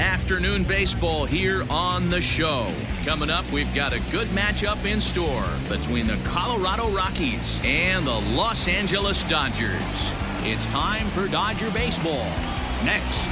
Afternoon baseball here on the show. Coming up, we've got a good matchup in store between the Colorado Rockies and the Los Angeles Dodgers. It's time for Dodger baseball. Next.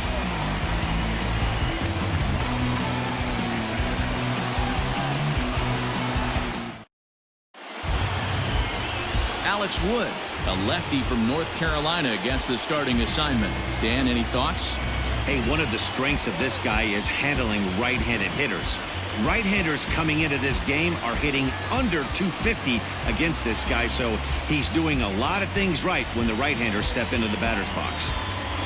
Alex Wood, a lefty from North Carolina, against the starting assignment. Dan, any thoughts? Hey, one of the strengths of this guy is handling right-handed hitters. Right-handers coming into this game are hitting under 250 against this guy, so he's doing a lot of things right when the right-handers step into the batter's box.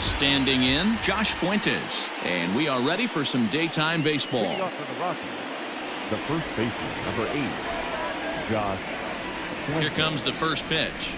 Standing in, Josh Fuentes. And we are ready for some daytime baseball. Leading off for the Rockies, the first baseman, number 8, Josh Fuentes. Here comes the first pitch.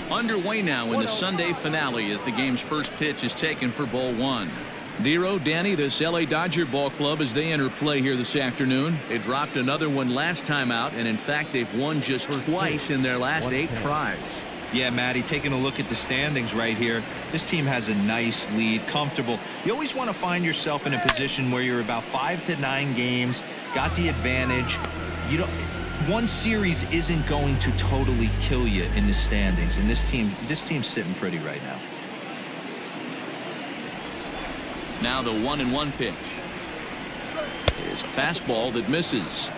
Underway now in the Sunday finale as the game's first pitch is taken for ball one. Dero, Danny, this LA Dodger ball club, as they enter play here this afternoon. They dropped another one last time out, and in fact they've won just twice in their last 8 tries. Yeah, Matty, taking a look at the standings right here, this team has a nice lead, comfortable. You always want to find yourself in a position where you're about 5 to 9 games, got the advantage. You don't. One series isn't going to totally kill you in the standings, and this team's sitting pretty right now. Now the 1-1 pitch. Here's a fastball that misses.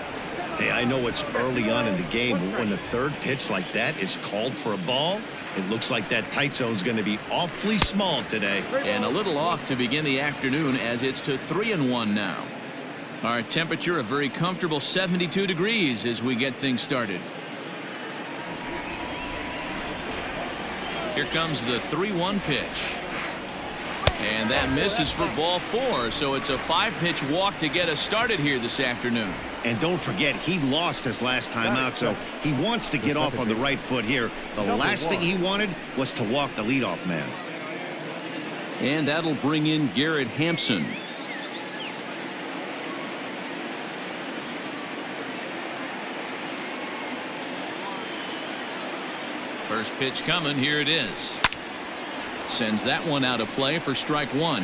Hey, I know it's early on in the game, but when the third pitch like that is called for a ball, it looks like that tight zone's going to be awfully small today. And a little off to begin the afternoon, as it's to 3-1 now. Our temperature a very comfortable 72 degrees as we get things started. Here comes the 3-1 pitch. And that misses for ball 4, so it's a 5-pitch walk to get us started here this afternoon. And don't forget, he lost his last time out, so he wants to get off on the right foot here. The last thing he wanted was to walk the leadoff man. And that'll bring in Garrett Hampson. First pitch coming. Here it is. Sends that one out of play for strike one.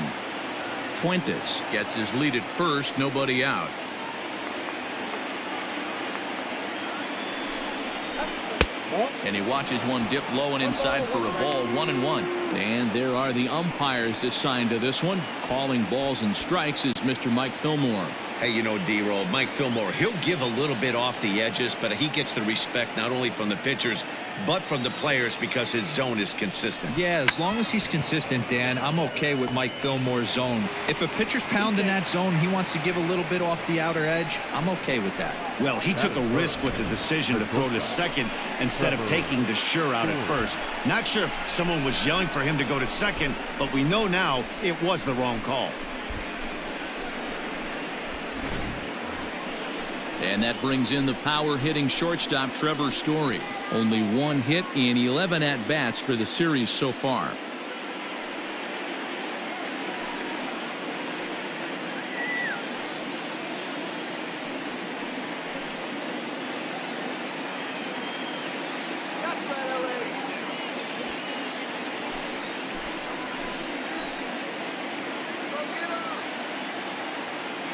Fuentes gets his lead at first. Nobody out. And he watches one dip low and inside for a ball. 1-1. And there are the umpires assigned to this one. Calling balls and strikes is Mr. Mike Fillmore. Hey, you know, D-Roll, Mike Fillmore, he'll give a little bit off the edges, but he gets the respect not only from the pitchers, but from the players because his zone is consistent. Yeah, as long as he's consistent, Dan, I'm okay with Mike Fillmore's zone. If a pitcher's pounding that zone, he wants to give a little bit off the outer edge, I'm okay with that. Well, he took a risk with the decision to throw to second instead of taking the sure out at first. Not sure if someone was yelling for him to go to second, but we know now it was the wrong call. And that brings in the power-hitting shortstop Trevor Story. Only 1 hit in 11 at-bats for the series so far.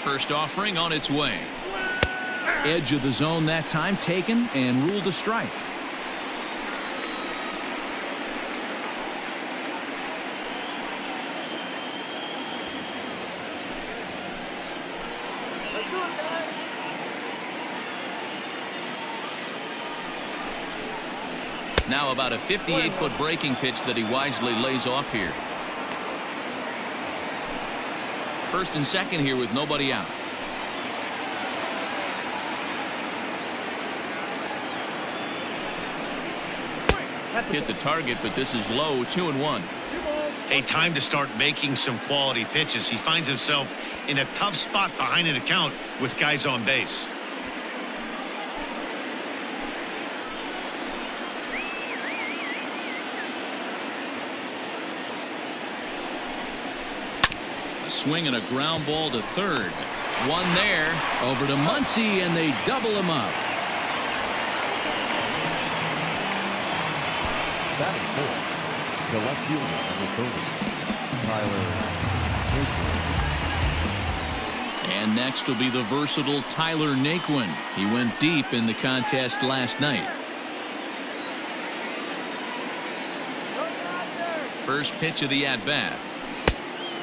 First offering on its way. Edge of the zone that time, taken and ruled a strike. Now about a 58-foot breaking pitch that he wisely lays off here. First and second here with nobody out. Hit the target, but this is low. 2-1. A time to start making some quality pitches. He finds himself in a tough spot behind an account with guys on base. A swing and a ground ball to third. One there. Over to Muncy, and they double him up. Batting fourth, the left fielder, number 30, Tyler And next will be the versatile Tyler Naquin. He went deep in the contest last night. First pitch of the at-bat.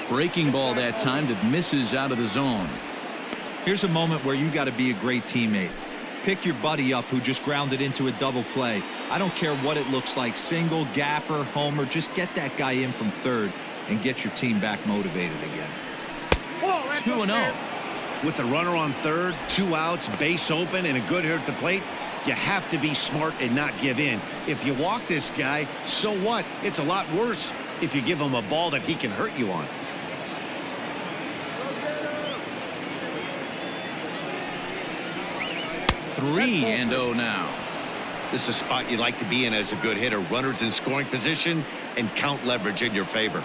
Breaking ball that time that misses out of the zone. Here's a moment where you got to be a great teammate. Pick your buddy up who just grounded into a double play. I don't care what it looks like, single, gapper, homer, just get that guy in from third and get your team back motivated again. 2-0. With the runner on third, 2 outs, base open, and a good hitter at the plate, you have to be smart and not give in. If you walk this guy, so what? It's a lot worse if you give him a ball that he can hurt you on. Three and 0 now. This is a spot you like to be in as a good hitter. Runners in scoring position and count leverage in your favor.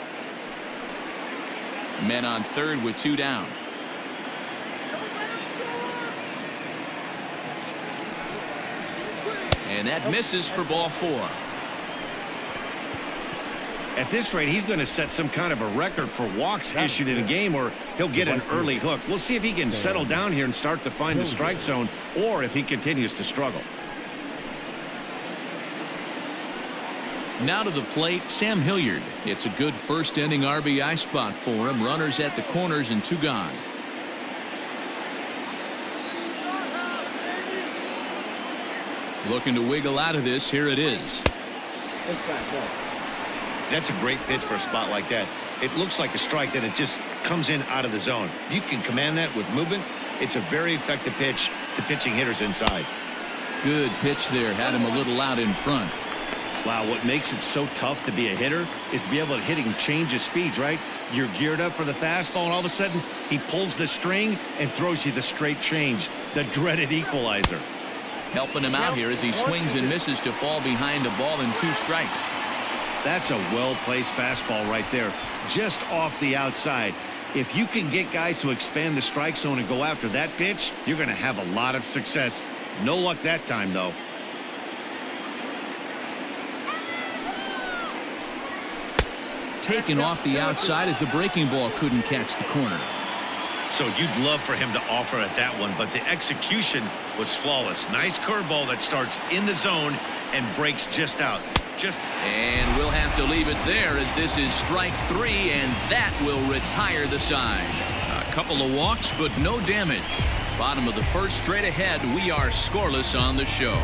Men on third with 2 down. And that misses for ball 4. At this rate, he's going to set some kind of a record for walks issued in a game, or he'll get an early hook. We'll see if he can settle down here and start to find the strike zone, or if he continues to struggle. Now to the plate, Sam Hilliard. It's a good first inning RBI spot for him. Runners at the corners and 2 gone. Looking to wiggle out of this. Here it is. That's a great pitch for a spot like that. It looks like a strike that it just comes in out of the zone. If you can command that with movement, it's a very effective pitch to pitching hitters inside. Good pitch there. Had him a little out in front. Wow, what makes it so tough to be a hitter is to be able to hit and change his speeds, right? You're geared up for the fastball, and all of a sudden he pulls the string and throws you the straight change, the dreaded equalizer. Helping him out here as he swings and misses to fall behind a ball and 2 strikes. That's a well-placed fastball right there, just off the outside. If you can get guys to expand the strike zone and go after that pitch, you're going to have a lot of success. No luck that time, though. Taken off the outside as the breaking ball couldn't catch the corner. So you'd love for him to offer at that one, but the execution was flawless. Nice curveball that starts in the zone and breaks just out. And we'll have to leave it there as this is strike 3, and that will retire the side. A couple of walks, but no damage. Bottom of the first, straight ahead. We are scoreless on the show.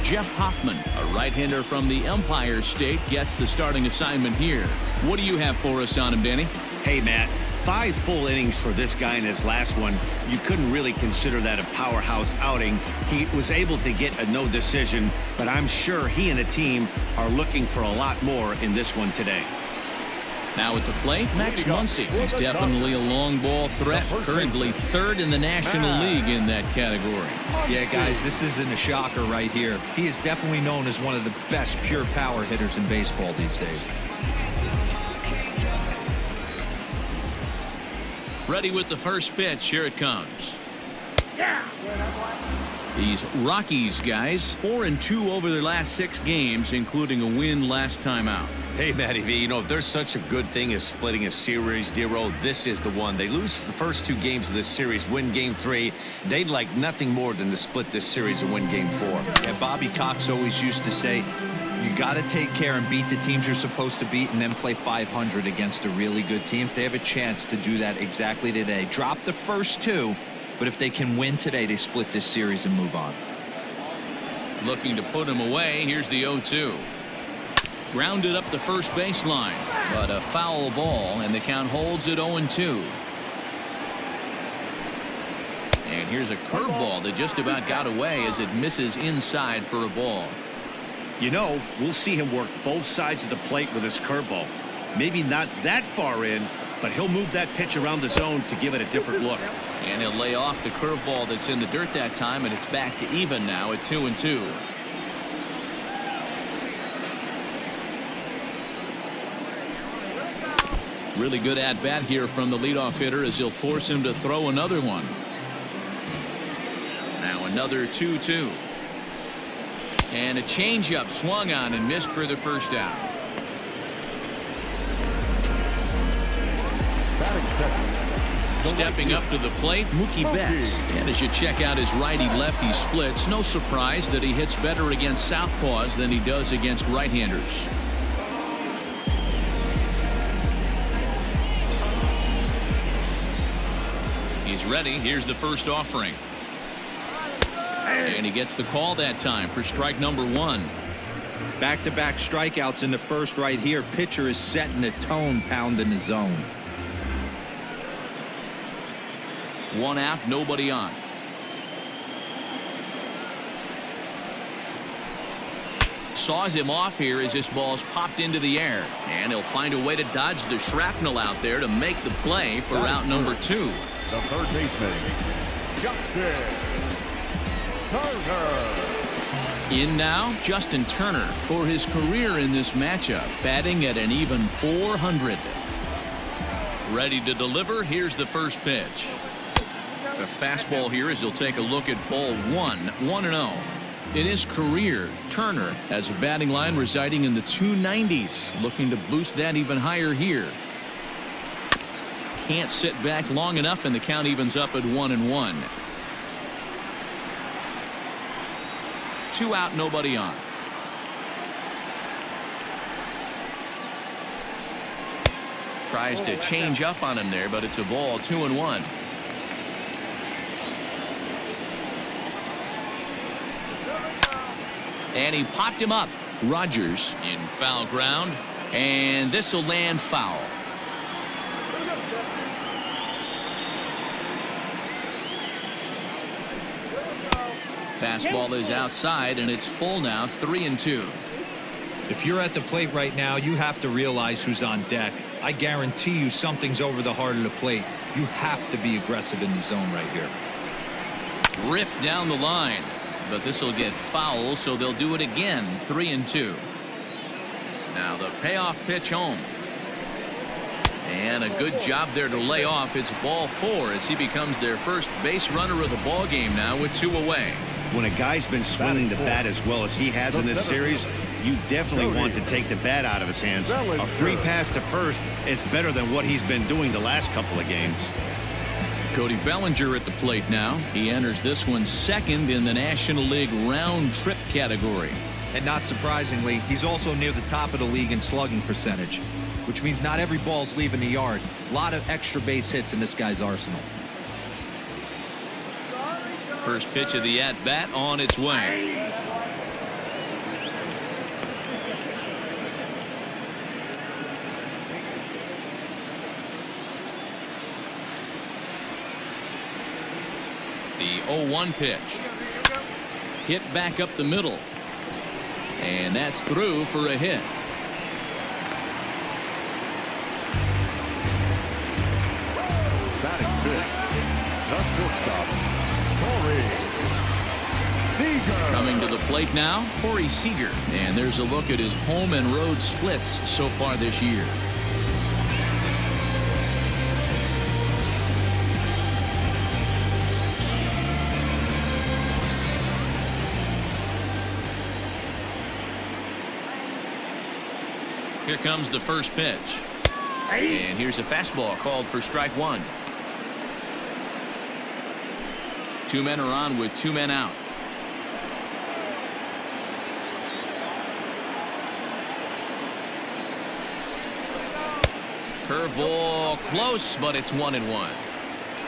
Jeff Hoffman, a right-hander from the Empire State, gets the starting assignment here. What do you have for us on him, Danny? Hey, Matt. 5 full innings for this guy in his last one. You couldn't really consider that a powerhouse outing. He was able to get a no decision, but I'm sure he and the team are looking for a lot more in this one today. Now at the plate, Max Muncy. He's definitely a long ball threat. Currently 3rd in the National League in that category. Yeah, guys, this isn't a shocker right here. He is definitely known as one of the best pure power hitters in baseball these days. Ready with the first pitch. Here it comes. These Rockies guys, 4-2 over their last 6 games, including a win last time out. Hey, Matty V, you know, if there's such a good thing as splitting a series, Dero, this is the one. They lose the first 2 games of this series, win game 3. They'd like nothing more than to split this series and win game 4. And Bobby Cox always used to say, you got to take care and beat the teams you're supposed to beat and then play 500 against the really good teams. They have a chance to do that exactly today. Drop the first 2, but if they can win today, they split this series and move on. Looking to put him away. Here's the 0-2. Grounded up the first baseline, but a foul ball, and the count holds at 0-2. And here's a curveball that just about got away as it misses inside for a ball. You know, we'll see him work both sides of the plate with his curveball. Maybe not that far in, but he'll move that pitch around the zone to give it a different look. And he'll lay off the curveball that's in the dirt that time, and it's back to even now at 2-2. Really good at-bat here from the leadoff hitter as he'll force him to throw another one. Now another 2-2. And a changeup swung on and missed for the first out. Stepping up to the plate, Mookie Betts. And as you check out his righty-lefty splits, no surprise that he hits better against southpaws than he does against right-handers. He's ready. Here's the first offering. And he gets the call that time for strike number 1. Back-to-back strikeouts in the first right here. Pitcher is setting the tone, pounding the zone. 1 out, nobody on. Saws him off here as this ball's popped into the air. And he'll find a way to dodge the shrapnel out there to make the play for out number 2. The third baseman, Justin Turner. In now, Justin Turner for his career in this matchup, batting at an even .400. Ready to deliver. Here's the first pitch. The fastball here as he'll take a look at ball 1, 1-0. In his career, Turner has a batting line residing in the 290s, looking to boost that even higher here. Can't sit back long enough, and the count evens up at 1-1. 2 out, nobody on. Tries to change up on him there, but it's a ball. 2-1. And he popped him up. Rogers in foul ground, and this will land foul. Fastball is outside, and it's full now. 3-2. If you're at the plate right now, you have to realize who's on deck. I guarantee you something's over the heart of the plate. You have to be aggressive in the zone right here. Ripped down the line, but this will get foul, so they'll do it again. 3-2. Now the payoff pitch home. And a good job there to lay off. It's ball 4 as he becomes their first base runner of the ball game now with 2 away. When a guy's been swinging the bat as well as he has in this series, you definitely want to take the bat out of his hands. A free pass to first is better than what he's been doing the last couple of games. Cody Bellinger at the plate now. He enters this one second in the National League round trip category. And not surprisingly, he's also near the top of the league in slugging percentage, which means not every ball's leaving the yard. A lot of extra base hits in this guy's arsenal. First pitch of the at-bat on its way. The 0-1 pitch. Hit back up the middle. And that's through for a hit. Batting fifth, the shortstop, Coming to the plate now, Corey Seager. And there's a look at his home and road splits so far this year. Here comes the first pitch. And here's a fastball called for strike 1. 2 men are on with 2 men out. Curveball close, but it's 1-1.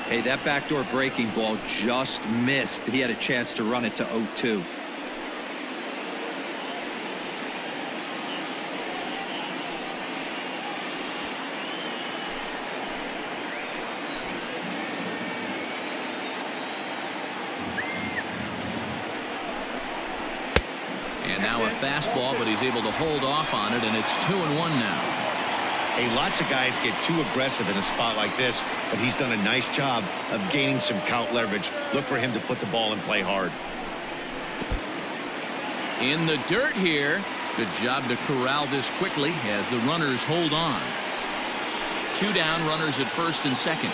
Hey, that backdoor breaking ball just missed. He had a chance to run it to 0-2. And now a fastball, but he's able to hold off on it, and it's 2-1 now. Hey, lots of guys get too aggressive in a spot like this, but he's done a nice job of gaining some count leverage. Look for him to put the ball in play hard. In the dirt here. Good job to corral this quickly as the runners hold on. 2 down, runners at first and second.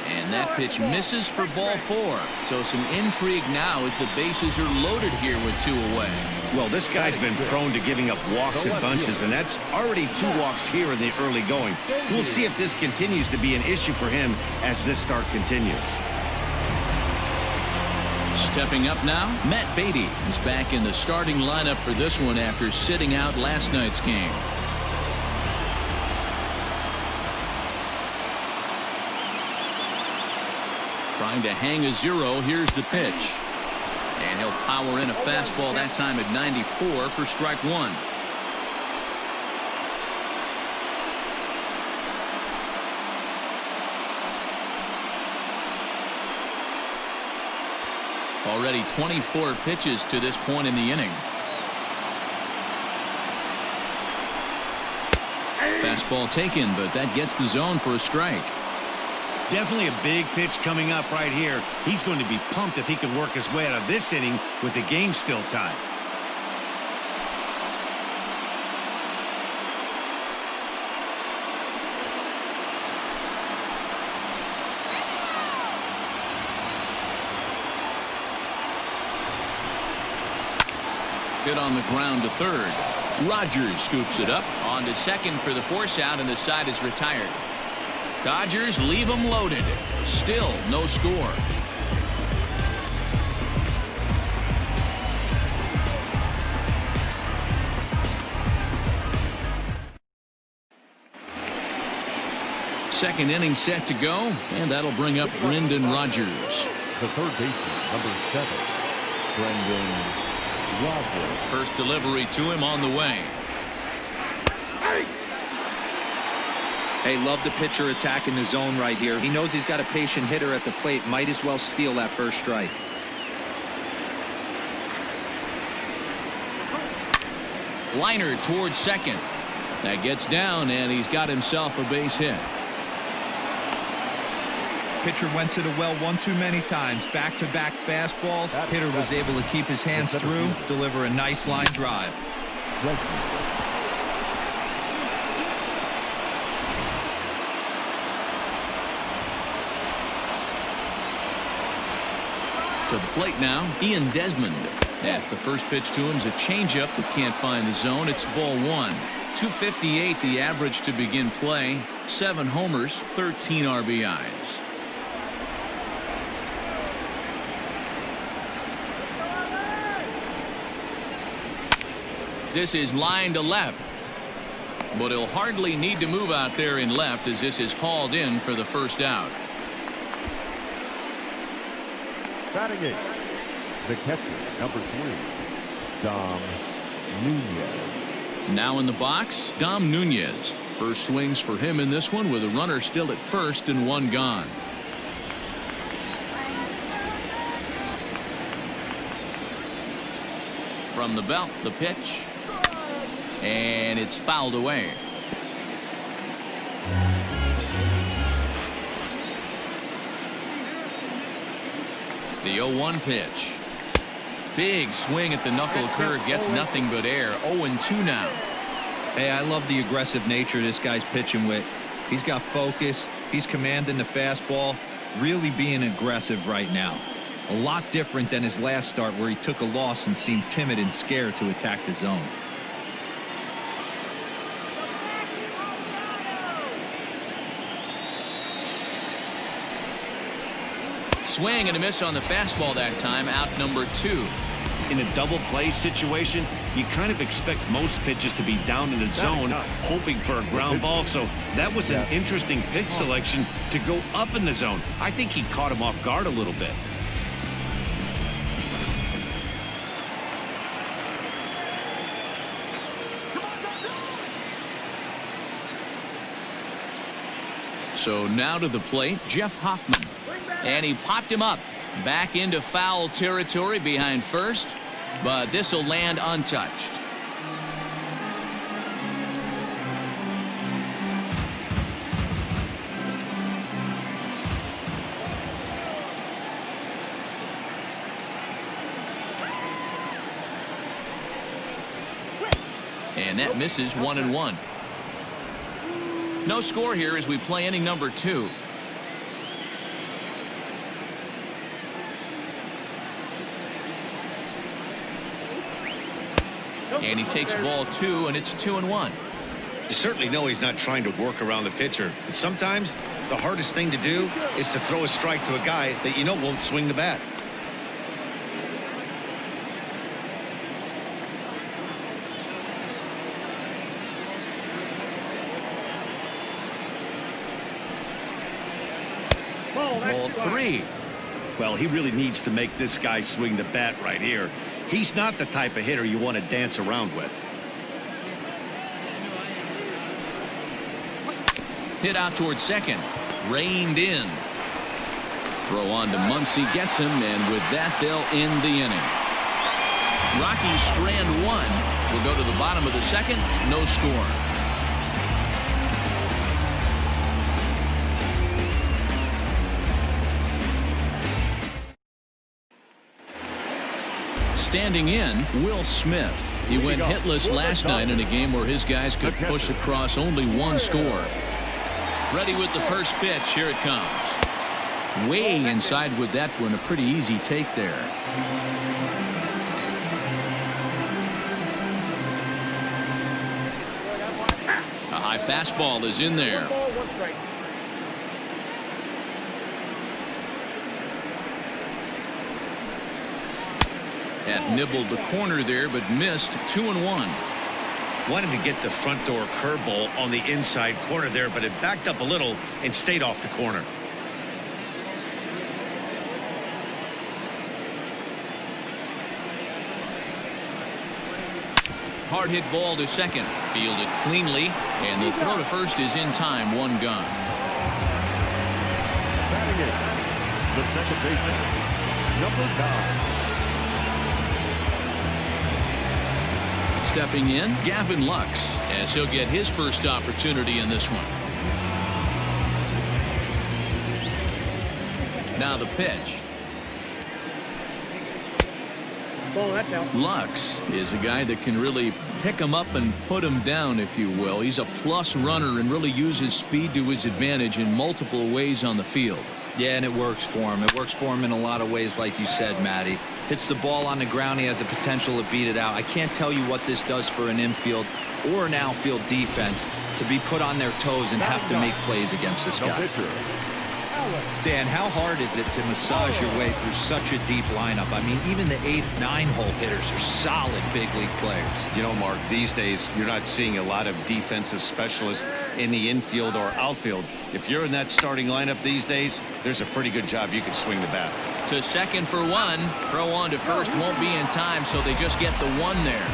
And And that pitch misses for ball 4. So some intrigue now as the bases are loaded here with 2 away. Well, this guy's been prone to giving up walks in bunches, and that's already 2 walks here in the early going. We'll see if this continues to be an issue for him as this start continues. Stepping up now, Matt Beatty is back in the starting lineup for this one after sitting out last night's game. Trying to hang a 0. Here's the pitch. And he'll power in a fastball that time at 94 for strike 1. Already 24 pitches to this point in the inning. Fastball taken, but that gets the zone for a strike. Definitely a big pitch coming up right here. He's going to be pumped if he can work his way out of this inning with the game still tied. Hit on the ground to third. Rogers scoops it up on to second for the force out, and the side is retired. Dodgers leave them loaded. Still no score. Second inning set to go, and that'll bring up Brendan Rodgers. The third baseman, number 7, Brendan Rodgers. First delivery to him on the way. Hey, love the pitcher attacking the zone right here. He knows he's got a patient hitter at the plate. Might as well steal that first strike. Liner towards second. That gets down, and he's got himself a base hit. Pitcher went to the well one too many times. Back-to-back fastballs. Hitter was able to keep his hands through, deliver a nice line drive. To the plate now, Ian Desmond. As the first pitch to him is a changeup that can't find the zone. It's ball 1. 258 the average to begin play. 7 homers, 13 RBIs. This is line to left. But he'll hardly need to move out there in left as this is hauled in for the first out. Batting 8, the catcher, number 3, Dom Nunez. Now in the box, Dom Nunez. First swings for him in this one with a runner still at first and 1 gone. From the belt, the pitch. And it's fouled away. The 0-1 pitch. Big swing at the knuckle curve, gets nothing but air. 0-2 now. Hey, I love the aggressive nature this guy's pitching with. He's got focus. He's commanding the fastball. Really being aggressive right now. A lot different than his last start where he took a loss and seemed timid and scared to attack the zone. Swing and a miss on the fastball that time. Out number 2. In a double play situation, you kind of expect most pitches to be down in the zone, hoping for a ground ball. So that was an interesting pitch selection to go up in the zone. I think he caught him off guard a little bit. So now to the plate, Jeff Hoffman. And he popped him up. Back into foul territory behind first. But this will land untouched. And that misses 1-1. No score here as we play inning number 2. And he takes ball 2, and it's 2-1. You certainly know he's not trying to work around the pitcher. But sometimes the hardest thing to do is to throw a strike to a guy that you know won't swing the bat. Ball 3. Well, he really needs to make this guy swing the bat right here. He's not the type of hitter you want to dance around with. Hit out towards second. Reined in. Throw on to Muncy, gets him, and with that, they'll end the inning. Rockies strand 1. We'll go to the bottom of the second. No score. Standing in, Will Smith. He went hitless last night in a game where his guys could push across only 1 score. Ready with the first pitch. Here it comes. Way inside with that one. A pretty easy take there. A high fastball is in there. Had nibbled the corner there, but missed. 2-1. Wanted to get the front door curveball on the inside corner there, but it backed up a little and stayed off the corner. Hard hit ball to second. Fielded cleanly, and the throw to first is in time. 1 gone. Batting in, the second baseman, number 9. Stepping in, Gavin Lux, as he'll get his first opportunity in this one. Now the pitch. Lux is a guy that can really pick him up and put him down, if you will. He's a plus runner and really uses speed to his advantage in multiple ways on the field. Yeah, and it works for him. It works for him in a lot of ways, like you said, Matty. Hits the ball on the ground. He has a potential to beat it out. I can't tell you what this does for an infield or an outfield defense to be put on their toes and have to make plays against this guy. Dan, how hard is it to massage your way through such a deep lineup? I mean, even the 8, 9-hole hitters are solid big league players. You know, Mark, these days you're not seeing a lot of defensive specialists in the infield or outfield. If you're in that starting lineup these days, there's a pretty good job you can swing the bat. To second for 1. Throw on to first won't be in time, so they just get the 1 there.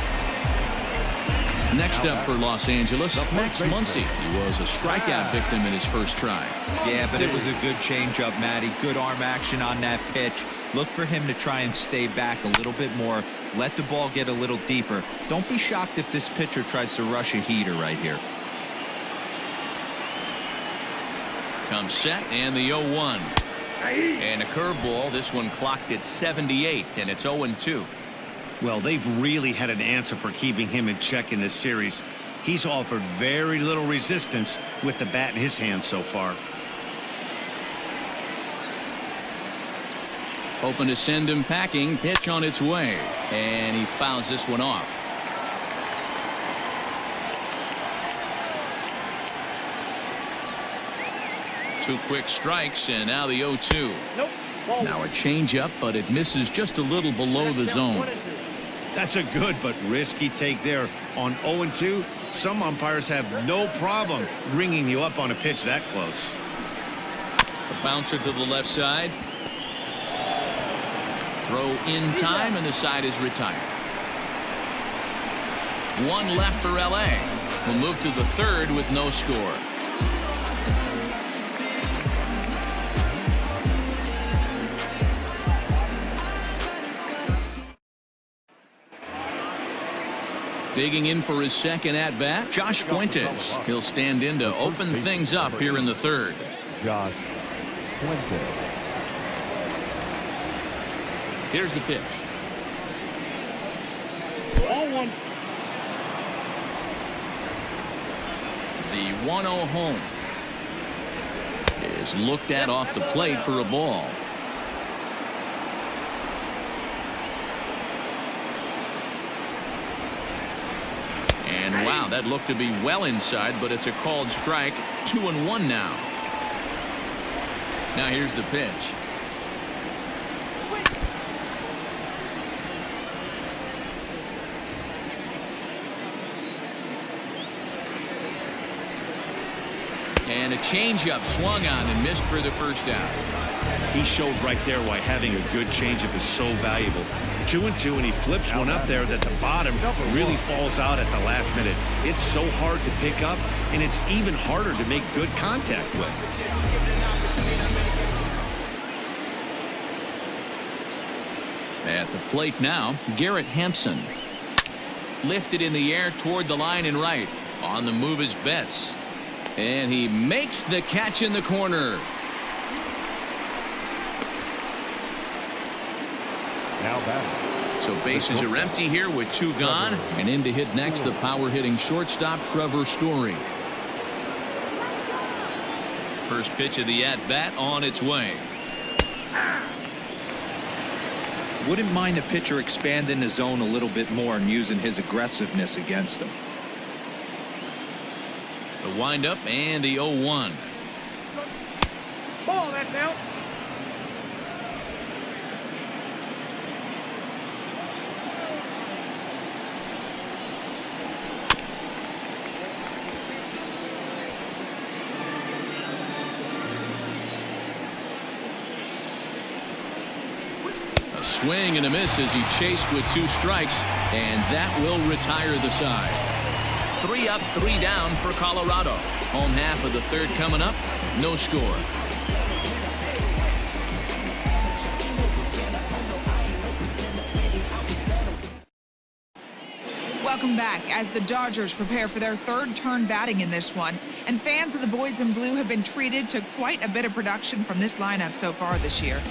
Next up for Los Angeles, Max Muncy. He was a strikeout victim in his first try. Yeah, but it was a good changeup, Matty. Good arm action on that pitch. Look for him to try and stay back a little bit more. Let the ball get a little deeper. Don't be shocked if this pitcher tries to rush a heater right here. Comes set, and the 0-1. And a curveball. This one clocked at 78, and it's 0-2. Well, they've really had an answer for keeping him in check in this series. He's offered very little resistance with the bat in his hand so far. Hoping to send him packing. Pitch on its way, and he fouls this one off. Two quick strikes, and now the 0-2. Now a changeup, but it misses just a little below the zone. That's a good but risky take there. On 0-2, some umpires have no problem ringing you up on a pitch that close. A bouncer to the left side. Throw in time, and the side is retired. 1 left for LA. We'll move to the 3rd with no score. Digging in for his second at-bat, Josh Fuentes. He'll stand in to open things up here in the 3rd. Josh Fuentes. Here's the pitch. Ball 1. The 1-0 home is looked at off the plate for a ball. Now that looked to be well inside, but it's a called strike. 2-1 now. Now here's the pitch. And a changeup swung on and missed for the first out. He showed right there why having a good changeup is so valuable. 2-2, and he flips one up there that the bottom really falls out at the last minute. It's so hard to pick up, and it's even harder to make good contact with. At the plate now, Garrett Hampson. Lifted in the air toward the line and right. On the move is Betts. And he makes the catch in the corner. Now batting. So bases are empty here with 2 gone. And in to hit next, the power-hitting shortstop, Trevor Story. First pitch of the at-bat on its way. Wouldn't mind the pitcher expanding the zone a little bit more and using his aggressiveness against him. The windup and the 0-1. Ball, that's out. A swing and a miss as he chased with 2 strikes, and that will retire the side. 3 up, 3 down for Colorado. Home half of the third coming up. No score. Welcome back as the Dodgers prepare for their third turn batting in this one. And fans of the boys in blue have been treated to quite a bit of production from this lineup so far this year.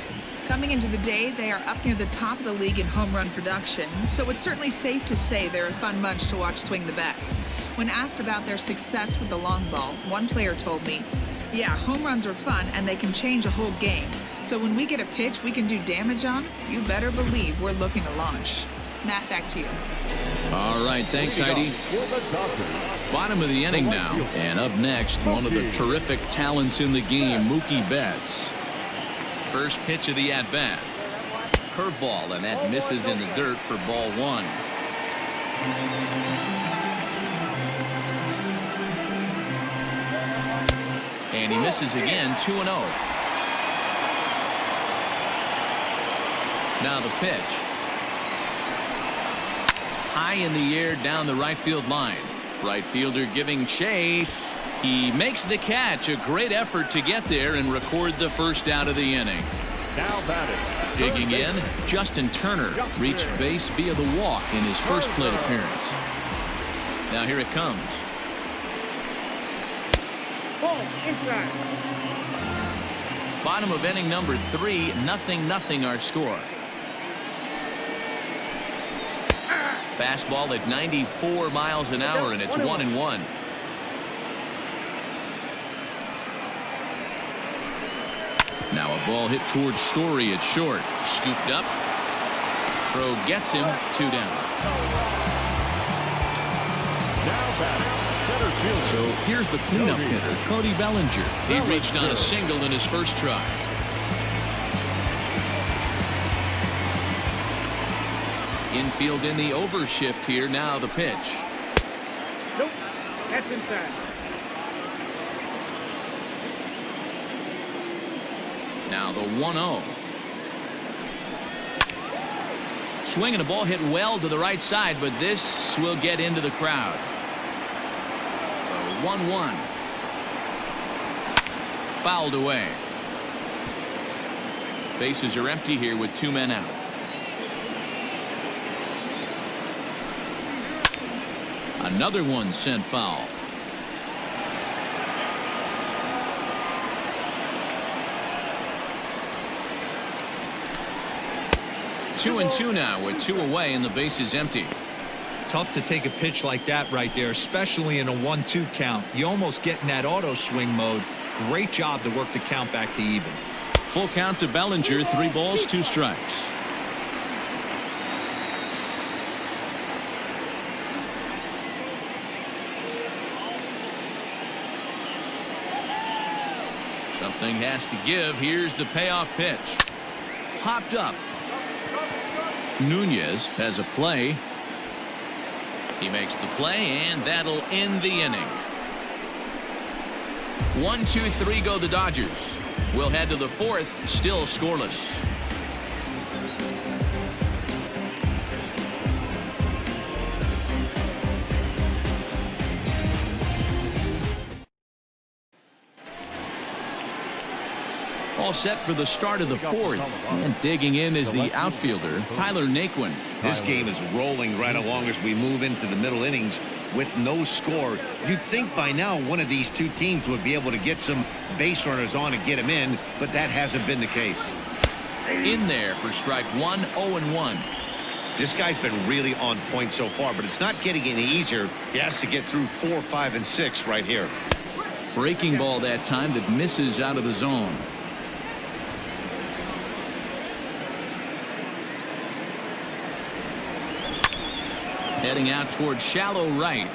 Coming into the day, they are up near the top of the league in home run production, so it's certainly safe to say they're a fun bunch to watch swing the bats. When asked about their success with the long ball, one player told me, "Yeah, home runs are fun and they can change a whole game. So when we get a pitch we can do damage on, you better believe we're looking to launch." Matt, back to you. All right, thanks, Heidi. Bottom of the inning now, and up next, one of the terrific talents in the game, Mookie Betts. First pitch of the at-bat. Curveball, and that misses in the dirt for ball 1. And he misses again, 2-0. Now the pitch. High in the air down the right field line. Right fielder giving chase. He makes the catch. A great effort to get there and record the first out of the inning. Now batting. Digging in, Justin Turner reached base via the walk in his first plate appearance. Now here it comes. Ball, inside. Bottom of inning number 3, 0-0 our score. Fastball at 94 miles an hour, and it's 1-1. Now a ball hit towards Story at short. Scooped up. Throw gets him. 2 down. Now batting. Center field. So here's the cleanup hitter, Cody Bellinger. He reached on a single in his first try. Infield in the overshift here. Now the pitch. Nope, that's inside. Now the 1-0. Swing and a ball hit well to the right side, but this will get into the crowd. 1-1. Fouled away. Bases are empty here with 2 men out. Another one sent foul. Two and 2 now with 2 away and the base is empty. Tough to take a pitch like that right there, especially in a 1-2 count. You almost get in that auto swing mode. Great job to work the count back to even. Full count to Bellinger. 3 balls, 2 strikes. Something has to give. Here's the payoff pitch. Popped up. Nunez has a play. He makes the play, and that'll end the inning. 1, 2, 3 go the Dodgers. We'll head to the fourth, still scoreless. All set for the start of the fourth. And digging in is the outfielder, Tyler Naquin. This game is rolling right along as we move into the middle innings with no score. You'd think by now one of these two teams would be able to get some base runners on and get them in, but that hasn't been the case. In there for strike one, 0-1. This guy's been really on point so far, but it's not getting any easier. He has to get through 4, 5, and 6 right here. Breaking ball that time that misses out of the zone. Heading out towards shallow right.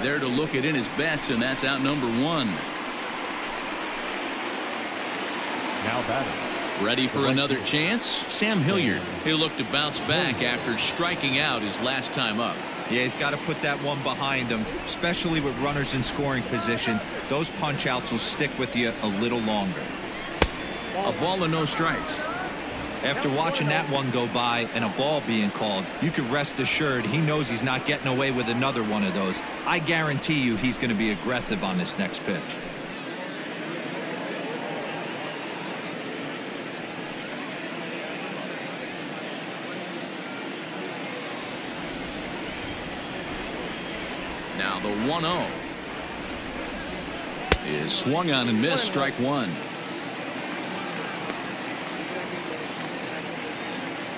There to look it in his bets, and that's out number 1. Now batting. Ready for another chance? Sam Hilliard. He'll look to bounce back after striking out his last time up. Yeah, he's got to put that one behind him, especially with runners in scoring position. Those punch outs will stick with you a little longer. A ball and no strikes. After watching that one go by and a ball being called, you can rest assured he knows he's not getting away with another one of those. I guarantee you he's going to be aggressive on this next pitch. Now the 1-0 is swung on and missed, strike 1.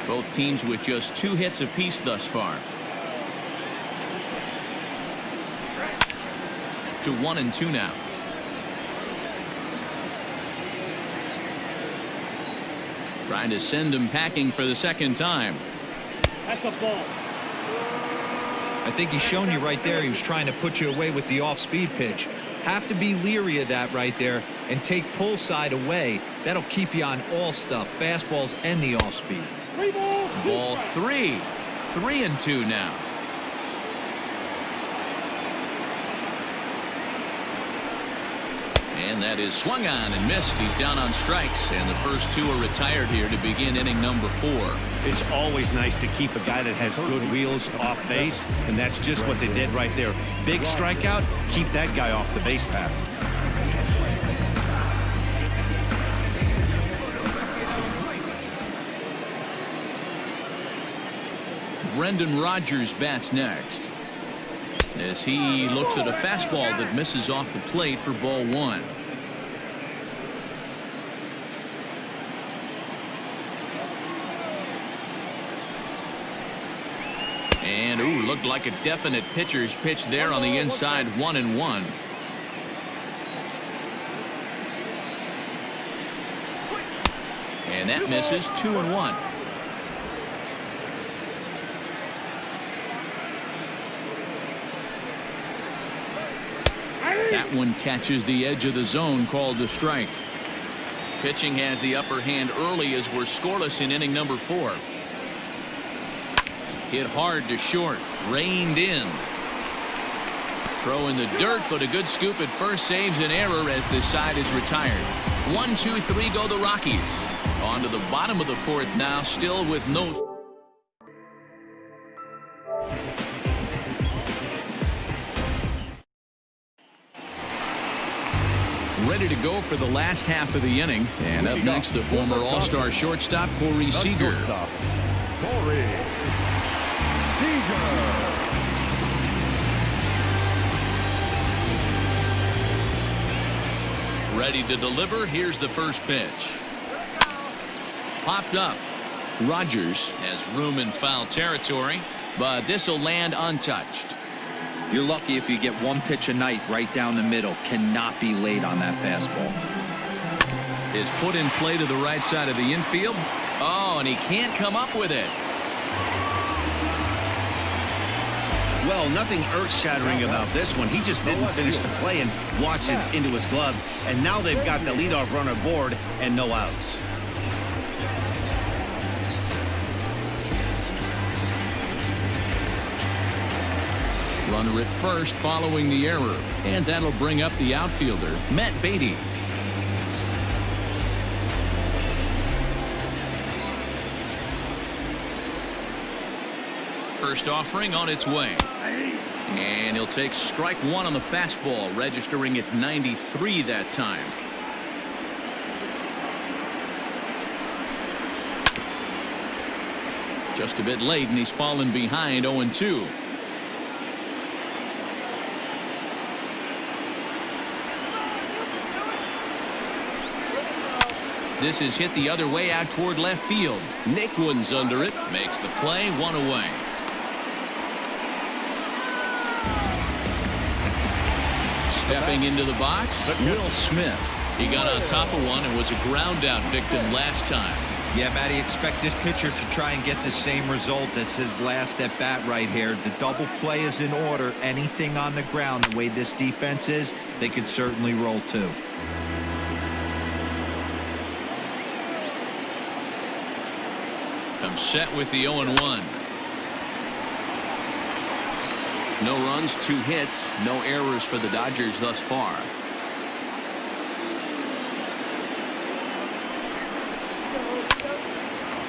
Both teams with just 2 hits apiece thus far. To 1-2 now. Trying to send him packing for the second time. That's a ball. I think he's shown you right there he was trying to put you away with the off-speed pitch. Have to be leery of that right there and take pull side away. That'll keep you on all stuff, fastballs and the off-speed. Ball 3. 3-2 now. And that is swung on and missed. He's down on strikes, and the first 2 are retired here to begin inning number 4. It's always nice to keep a guy that has good wheels off base, and that's just what they did right there. Big strikeout, keep that guy off the base path. Brendan Rodgers bats next as he looks at a fastball that misses off the plate for ball 1. And looked like a definite pitcher's pitch there on the inside. 1-1. And that misses. 2-1. That one catches the edge of the zone, called a strike. Pitching has the upper hand early as we're scoreless in inning number 4. Hit hard to short, reined in. Throw in the dirt, but a good scoop at first saves an error as this side is retired. 1, 2, 3 go the Rockies. On to the bottom of the 4th now, still with no. Ready to go for the last half of the inning. And up next, the former All-Star shortstop, Corey Seager. Corey Seager. Ready to deliver. Here's the first pitch. Popped up. Rodgers has room in foul territory, but this will land untouched. You're lucky if you get one pitch a night right down the middle. Cannot be late on that fastball. Is put in play to the right side of the infield. Oh, and he can't come up with it. Well, nothing earth-shattering about this one. He just didn't finish the play and watch it into his glove. And now they've got the leadoff runner aboard and no outs. Runner at first following the error. And that'll bring up the outfielder, Matt Beatty. First offering on its way. And he'll take strike one on the fastball, registering at 93 that time. Just a bit late, and he's fallen behind 0-2. This is hit the other way out toward left field. Nick Wooden's under it, makes the play, one away. Stepping into the box, Will Smith. He got on top of one and was a ground out victim last time. Yeah, Matty, expect this pitcher to try and get the same result. That's his last at bat right here. The double play is in order. Anything on the ground, the way this defense is, they could certainly roll too. Comes set with the 0-1. No runs, 2 hits, no errors for the Dodgers thus far.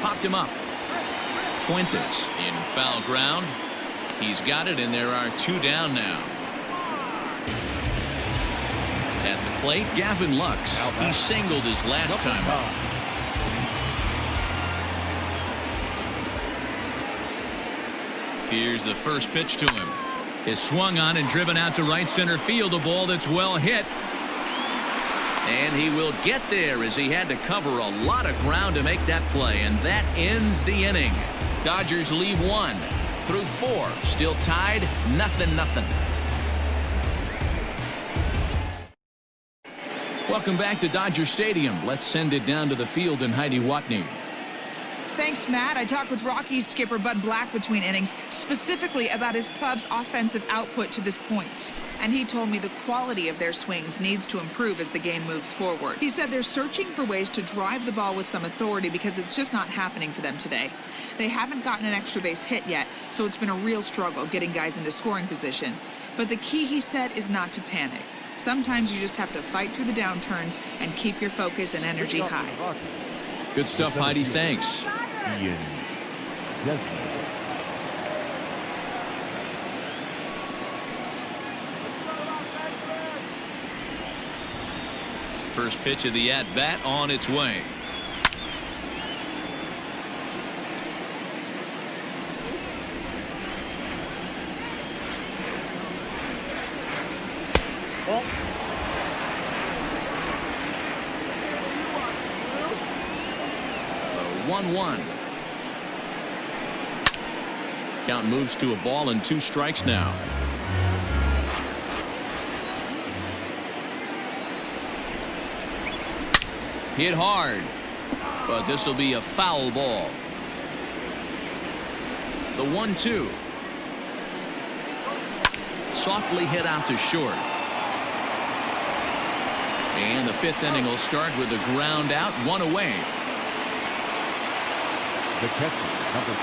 Popped him up. Fuentes in foul ground. He's got it, and there are 2 down now. At the plate, Gavin Lux. He singled his last time up. Here's the first pitch to him. Is swung on and driven out to right center field. A ball that's well hit. And he will get there as he had to cover a lot of ground to make that play. And that ends the inning. Dodgers leave 1 through 4. Still tied, 0-0. Welcome back to Dodger Stadium. Let's send it down to the field and Heidi Watney. Thanks, Matt. I talked with Rockies skipper Bud Black between innings, specifically about his club's offensive output to this point. And he told me the quality of their swings needs to improve as the game moves forward. He said they're searching for ways to drive the ball with some authority because it's just not happening for them today. They haven't gotten an extra base hit yet, so it's been a real struggle getting guys into scoring position. But the key, he said, is not to panic. Sometimes you just have to fight through the downturns and keep your focus and energy high. Good stuff, Heidi. Thanks. Ian Desmond. First pitch of the at-bat on its way. Ball. 1-1. Count moves to a ball and 2 strikes now. Hit hard, but this will be a foul ball. The 1-2. Softly hit out to short. And the 5th inning will start with a ground out, 1 away. The catcher, number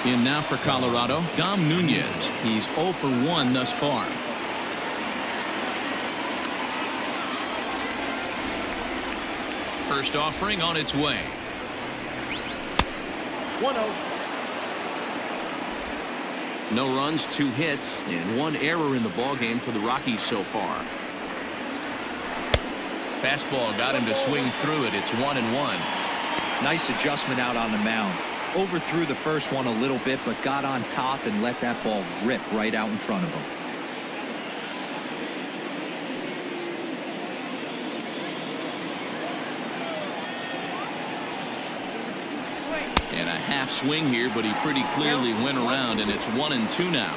3. In now for Colorado, Dom Nunez. He's 0 for 1 thus far. First offering on its way. 1-0. No runs, 2 hits, and 1 error in the ballgame for the Rockies so far. Fastball got him to swing through it. It's 1-1. Nice adjustment out on the mound. Overthrew the first one a little bit, but got on top and let that ball rip right out in front of him. And a half swing here, but he pretty clearly went around, and it's 1-2 now.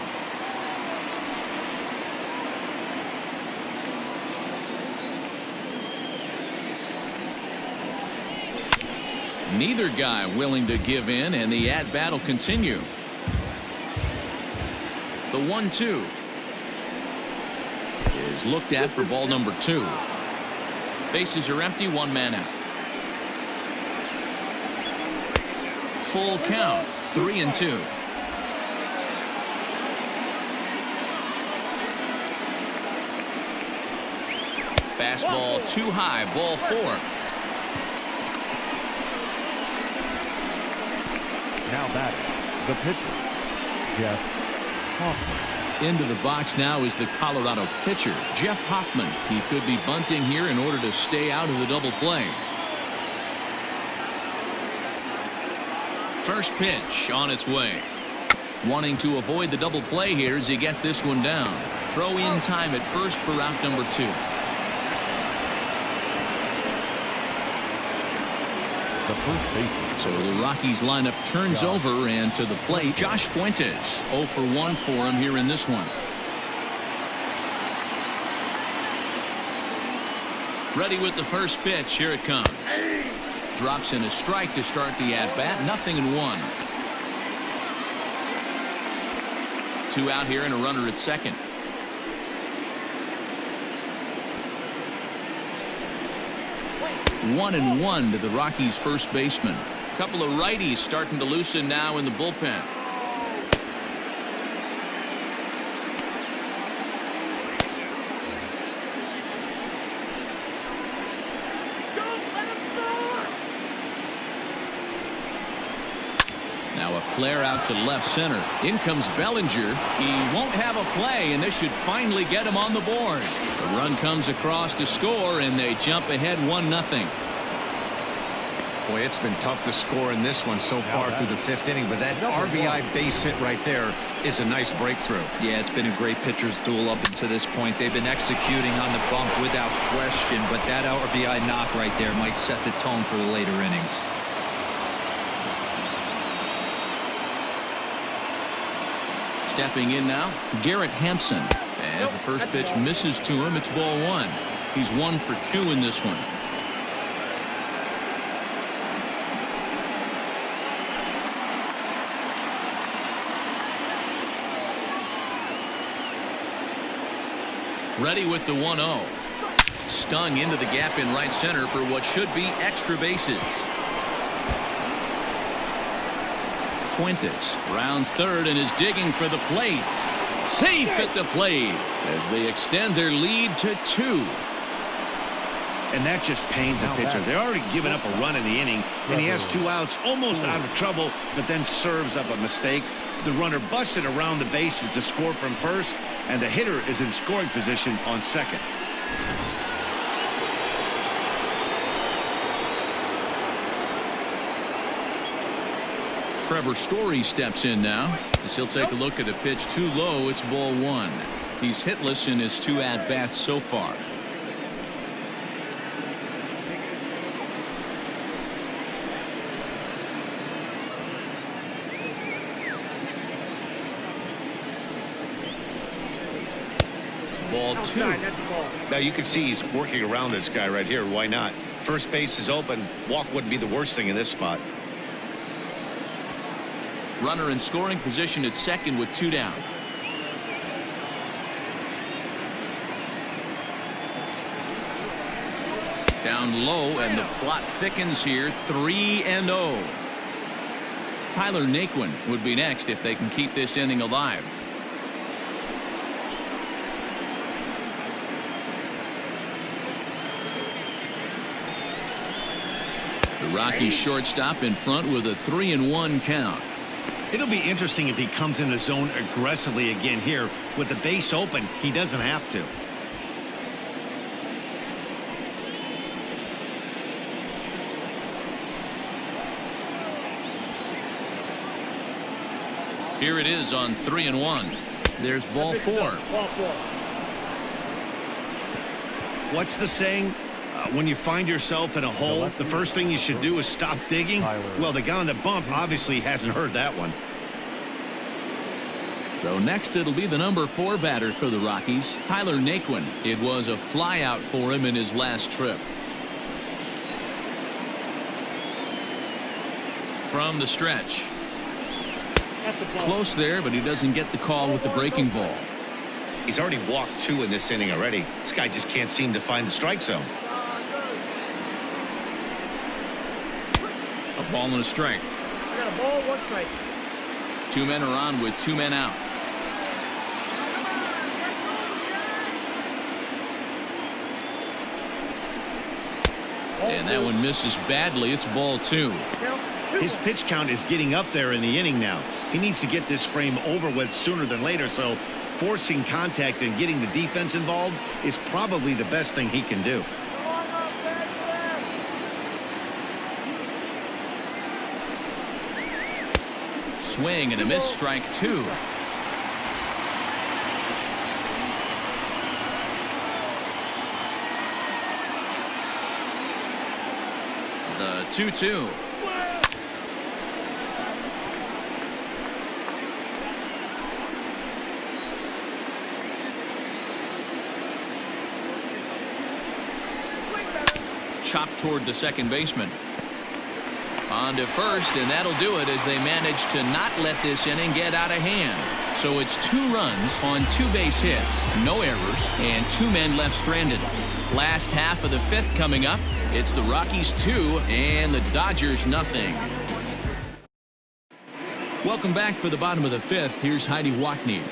Neither guy willing to give in, and the at-bat will continue. The 1-2 is looked at for ball number 2. Bases are empty, 1 man out. Full count, 3-2. Fastball too high, ball 4. Now batting, the pitcher, Jeff Hoffman. Into the box now is the Colorado pitcher, Jeff Hoffman. He could be bunting here in order to stay out of the double play. First pitch on its way. Wanting to avoid the double play here as he gets this one down. Throw in time at first for out number 2. The first baseman. So the Rockies lineup turns over, and to the plate, Josh Fuentes. 0 for 1 for him here in this one. Ready with the first pitch. Here it comes. Drops in a strike to start the at-bat. 0-1. 2 out here and a runner at second. One and 1 to the Rockies' first baseman. Couple of righties starting to loosen now in the bullpen. Now a flare out to left center. In comes Bellinger. He won't have a play, and this should finally get him on the board. The run comes across to score, and they jump ahead 1-0. Boy, it's been tough to score in this one so far through the 5th inning, but that RBI base hit right there is a nice breakthrough. Yeah, it's been a great pitcher's duel up until this point. They've been executing on the bump without question, but that RBI knock right there might set the tone for the later innings. Stepping in now, Garrett Hampson. As the first pitch misses to him, it's ball 1. He's 1 for 2 in this one. Ready with the 1-0. Stung into the gap in right center for what should be extra bases. Fuentes rounds third and is digging for the plate. Safe at the plate as they extend their lead to 2. And that just pains the pitcher. They're already giving up a run in the inning, and he has 2 outs, almost out of trouble, but then serves up a mistake. The runner busted around the bases to score from first, and the hitter is in scoring position on second. Trevor Story steps in now as he'll take a look at a pitch too low. It's ball 1. He's hitless in his 2 at-bats so far. Ball 2. Now you can see he's working around this guy right here. Why not? First base is open. Walk wouldn't be the worst thing in this spot. Runner in scoring position at second with 2 down. Down low, and the plot thickens here. 3-0. Tyler Naquin would be next if they can keep this inning alive. The Rockies shortstop in front with a 3-1 count. It'll be interesting if he comes in the zone aggressively again here. With the base open, he doesn't have to. Here it is on 3-1. There's ball 4. What's the saying? When you find yourself in a hole, the first thing you should do is stop digging. Well, the guy on the bump obviously hasn't heard that one. So next it'll be the number 4 batter for the Rockies, Tyler Naquin. It was a flyout for him in his last trip. From the stretch. That's the ball. Close there, but he doesn't get the call with the breaking ball. He's already walked 2 in this inning already. This guy just can't seem to find the strike zone. A ball and a strike. I got a ball, 1 strike. 2 men are on with 2 men out. And that one misses badly. It's ball 2. His pitch count is getting up there in the inning now. He needs to get this frame over with sooner than later, so forcing contact and getting the defense involved is probably the best thing he can do. Swing and a miss, strike 2. The 2-2. Chopped toward the second baseman. On to first, and that'll do it as they manage to not let this inning get out of hand. So it's 2 runs on 2 base hits, no errors, and 2 men left stranded. Last half of the 5th coming up. It's the Rockies 2 and the Dodgers nothing. Welcome back for the bottom of the 5th. Here's Heidi Watney.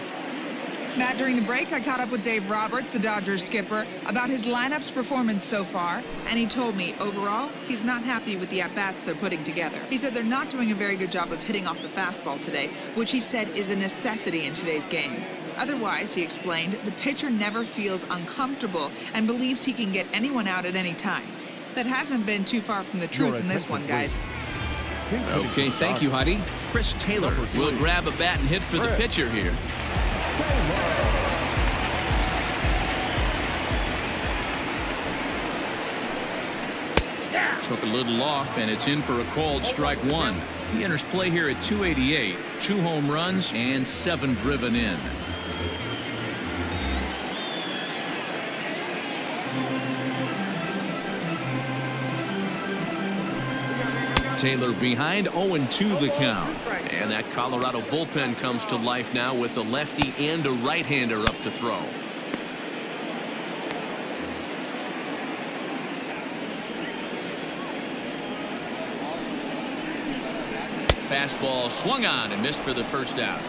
Matt, during the break, I caught up with Dave Roberts, the Dodgers skipper, about his lineup's performance so far, and he told me, overall, he's not happy with the at-bats they're putting together. He said they're not doing a very good job of hitting off the fastball today, which he said is a necessity in today's game. Otherwise, he explained, the pitcher never feels uncomfortable and believes he can get anyone out at any time. That hasn't been too far from the truth in this one, guys. Okay, thank you, Heidi. Chris Taylor will grab a bat and hit for the pitcher here. Took a little off, and it's in for a called strike 1. He enters play here at 288, 2 home runs and 7 driven in. Taylor behind, 0-2 the count. And that Colorado bullpen comes to life now with a lefty and a right-hander up to throw. Fastball swung on and missed for the first out.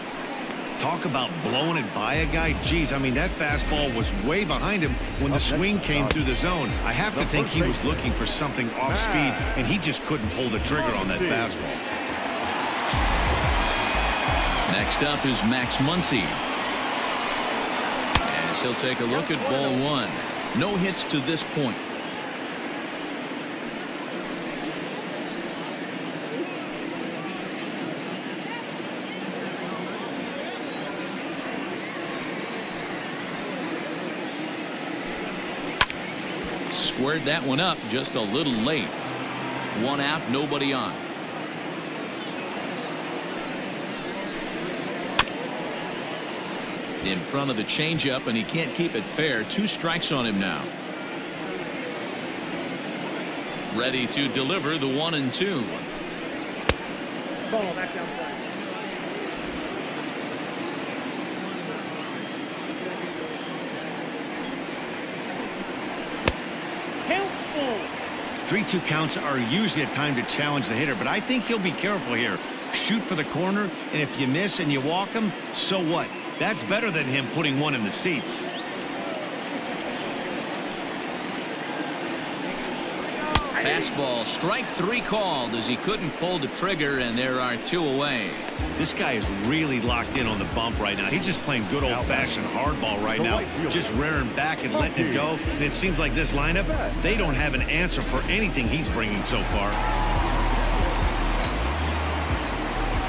Talk about blowing it by a guy. Geez, I mean, that fastball was way behind him when the swing came through the zone. I have to think he was looking for something off speed, and he just couldn't pull the trigger on that fastball. Next up is Max Muncy. As he'll take a look at ball 1. No hits to this point. Squared that one up just a little late. 1 out, nobody on. In front of the changeup, and he can't keep it fair. 2 strikes on him now. Ready to deliver the 1-2. Ball back outside. Count full. 3-2 counts are usually a time to challenge the hitter, but I think he'll be careful here. Shoot for the corner, and if you miss and you walk him, so what? That's better than him putting 1 in the seats. Fastball, strike 3 called as he couldn't pull the trigger, and there are 2 away. This guy is really locked in on the bump right now. He's just playing good old-fashioned hardball right now, just rearing back and letting it go. And it seems like this lineup, they don't have an answer for anything he's bringing so far.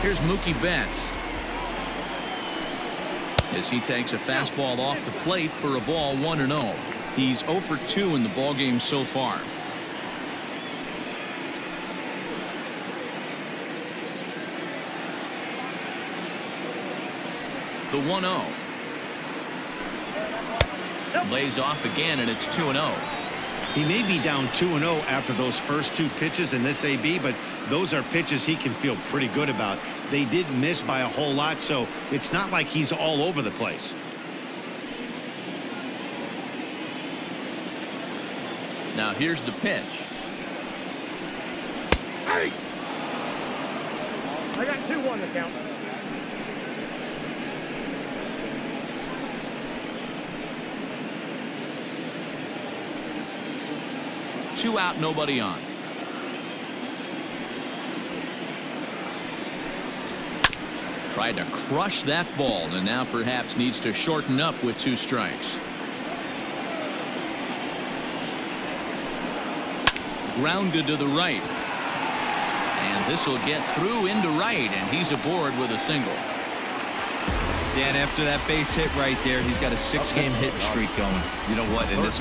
Here's Mookie Betts as he takes a fastball off the plate for a ball 1-0. He's 0 for 2 in the ballgame so far. The 1-0. Lays off again, and it's 2-0. He may be down 2-0 after those first 2 pitches in this AB, but those are pitches he can feel pretty good about. They didn't miss by a whole lot, so it's not like he's all over the place. Now here's the pitch. I got 2-1 to count. Two out, nobody on. Tried to crush that ball and now perhaps needs to shorten up with 2 strikes. Grounded to the right. And this will get through into right, and he's aboard with a single. Dan, after that base hit right there, he's got a 6-game hitting streak going. You know what, and this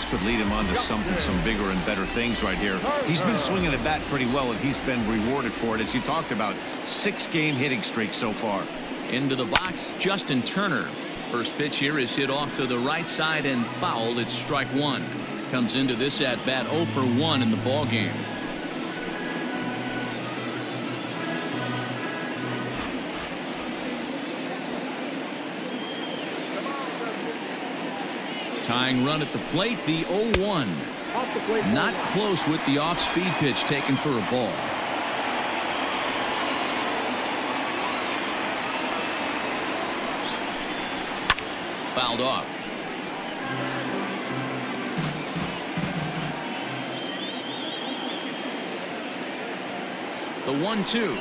could lead him on to something, some bigger and better things right here. He's been swinging the bat pretty well, and he's been rewarded for it, as you talked about. 6-game hitting streak so far. Into the box, Justin Turner. First pitch here is hit off to the right side and fouled. It's strike 1. Comes into this at bat 0 for 1 in the ball game. Tying run at the plate, the 0-1. Not close with the off-speed pitch taken for a ball. Fouled off. The 1-2.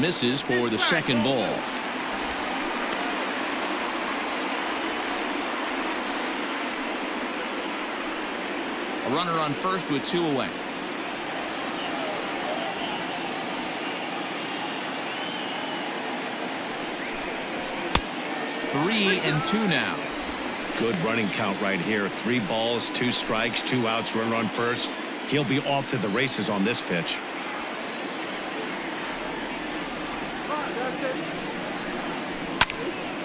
Misses for the second ball. A runner on first with 2 away. Three and 2 now. Good running count right here. 3 balls, 2 strikes, 2 outs, runner on first. He'll be off to the races on this pitch.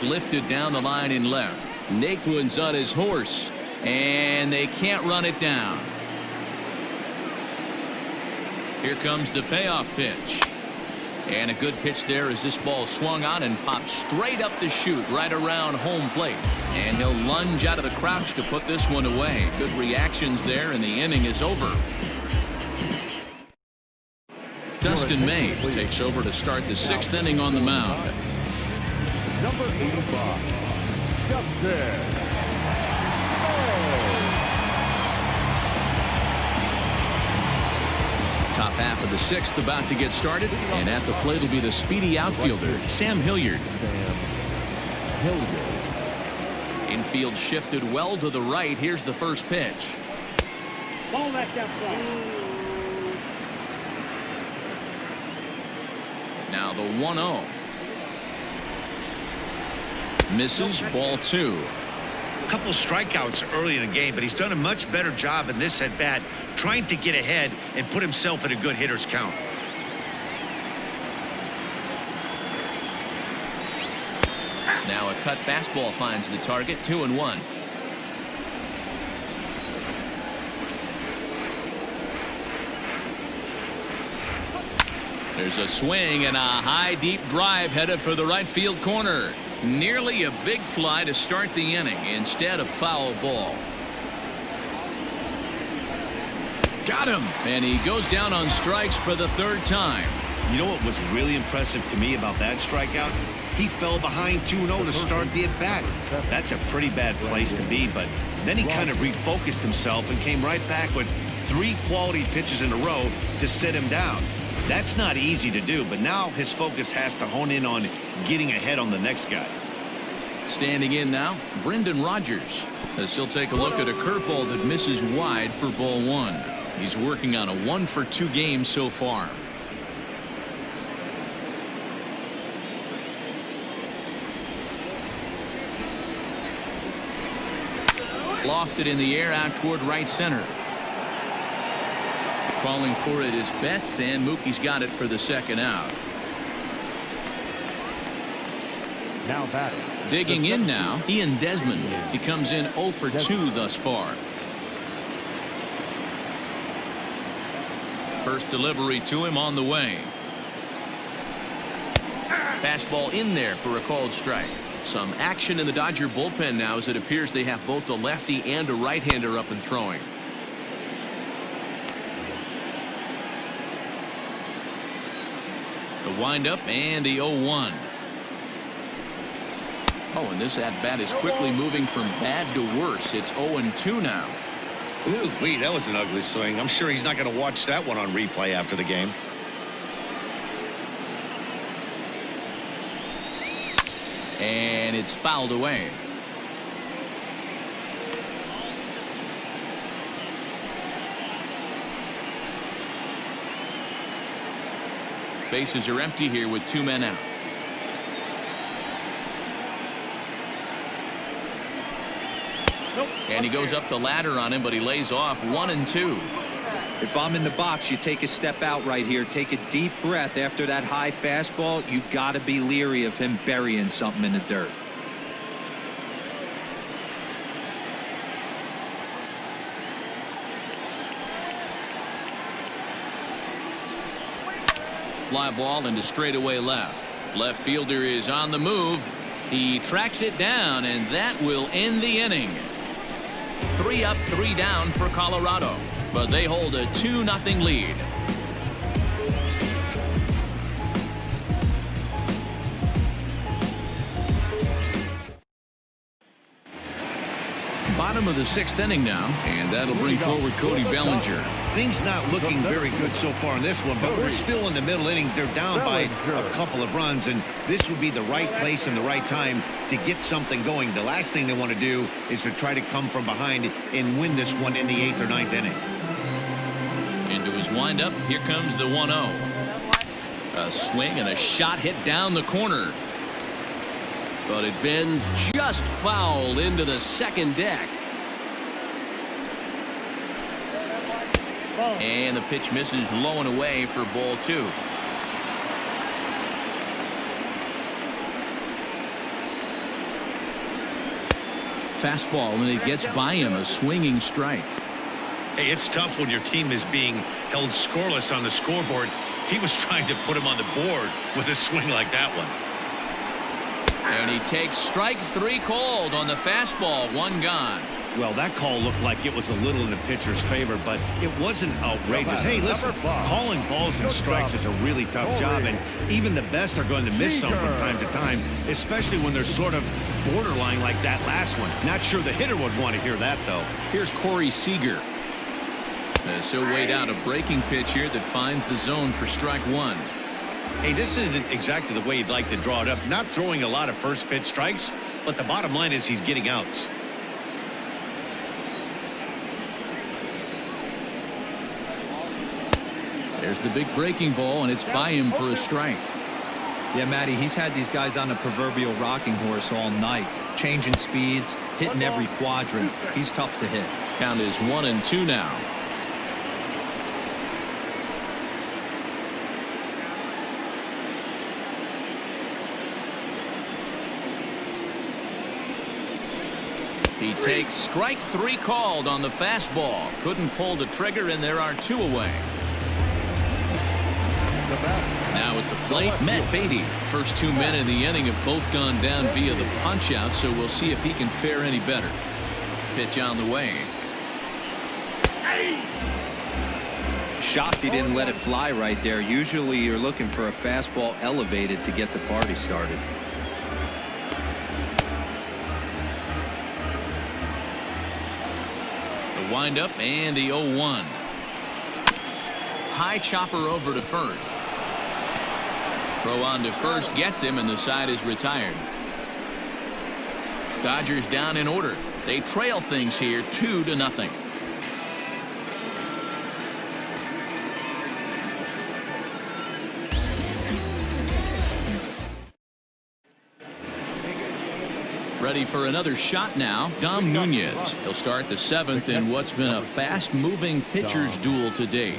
Lifted down the line in left. Naquin's on his horse, and they can't run it down. Here comes the payoff pitch. And a good pitch there as this ball swung on and popped straight up the chute right around home plate. And he'll lunge out of the crouch to put this one away. Good reactions there, and the inning is over. Dustin May takes over to start the 6th inning on the mound. Number 85, Justin. Top half of the 6th about to get started, and at the plate will be the speedy outfielder, Sam Hilliard. Infield shifted well to the right. Here's the first pitch. Ball back outside. Now the 1-0. Misses, ball 2. A couple strikeouts early in the game, but he's done a much better job in this at bat, trying to get ahead and put himself in a good hitter's count. Now a cut fastball finds the target. 2-1. There's a swing and a high deep drive headed for the right field corner. Nearly a big fly to start the inning instead of foul ball. Got him, and he goes down on strikes for the 3rd time. You know what was really impressive to me about that strikeout? He fell behind 2-0 to start the at-bat. That's a pretty bad place to be, but then he kind of refocused himself and came right back with 3 quality pitches in a row to sit him down. That's not easy to do, but now his focus has to hone in on getting ahead on the next guy. Standing in now, Brendan Rodgers, as he'll take a look at a curveball that misses wide for ball 1. He's working on a 1-for-2 game so far. Lofted in the air out toward right center. Calling for it is Betts, and Mookie's got it for the 2nd out. Now batting. Digging in now, Ian Desmond. He comes in 0 for 2 thus far. First delivery to him on the way. Fastball in there for a called strike. Some action in the Dodger bullpen now, as it appears they have both a lefty and a right-hander up and throwing. The windup and the 0-1. Oh, and this at-bat is quickly moving from bad to worse. It's 0-2 now. Ooh, wait, that was an ugly swing. I'm sure he's not going to watch that one on replay after the game. And it's fouled away. Bases are empty here with 2 men out. And he goes up the ladder on him, but he lays off 1-2. If I'm in the box, you take a step out right here. Take a deep breath after that high fastball. You got to be leery of him burying something in the dirt. Fly ball into straightaway left. Left fielder is on the move. He tracks it down, and that will end the inning. 3 up, 3 down for Colorado, but they hold a 2-0 lead. Bottom of the 6th inning now, and that'll bring forward Cody Bellinger. Things not looking very good so far in this one, but we're still in the middle innings. They're down by a couple of runs, and this would be the right place and the right time to get something going. The last thing they want to do is to try to come from behind and win this one in the 8th or 9th inning. Into his windup, here comes the 1-0. A swing and a shot hit down the corner. But it bends just foul into the second deck. And the pitch misses low and away for ball 2. Fastball, and it gets by him, a swinging strike. Hey, it's tough when your team is being held scoreless on the scoreboard. He was trying to put him on the board with a swing like that one. And he takes strike 3 called on the fastball. 1 gone. Well, that call looked like it was a little in the pitcher's favor, but it wasn't outrageous. Hey, listen, calling balls and strikes is a really tough job, and even the best are going to miss some from time to time, especially when they're sort of borderline like that last one. Not sure the hitter would want to hear that, though. Here's Corey Seager. So weighed out a breaking pitch here that finds the zone for strike 1. Hey, this isn't exactly the way you'd like to draw it up. Not throwing a lot of first pitch strikes, but the bottom line is he's getting outs. There's the big breaking ball, and it's by him for a strike. Yeah, Matty, he's had these guys on the proverbial rocking horse all night, changing speeds, hitting every quadrant. He's tough to hit. Count is 1-2 now. He takes strike 3 called on the fastball. Couldn't pull the trigger, and there are 2 away. Now at the plate, Matt Beatty. First 2 men in the inning have both gone down via the punch-out, so we'll see if he can fare any better. Pitch on the way. Shocked he didn't let it fly right there. Usually you're looking for a fastball elevated to get the party started. The windup and the 0-1. High chopper over to first. Throw on to first gets him, and the side is retired. Dodgers down in order. They trail things here 2-0. Ready for another shot now. Dom Nunez. He'll start the 7th in what's been a fast-moving pitcher's duel to date.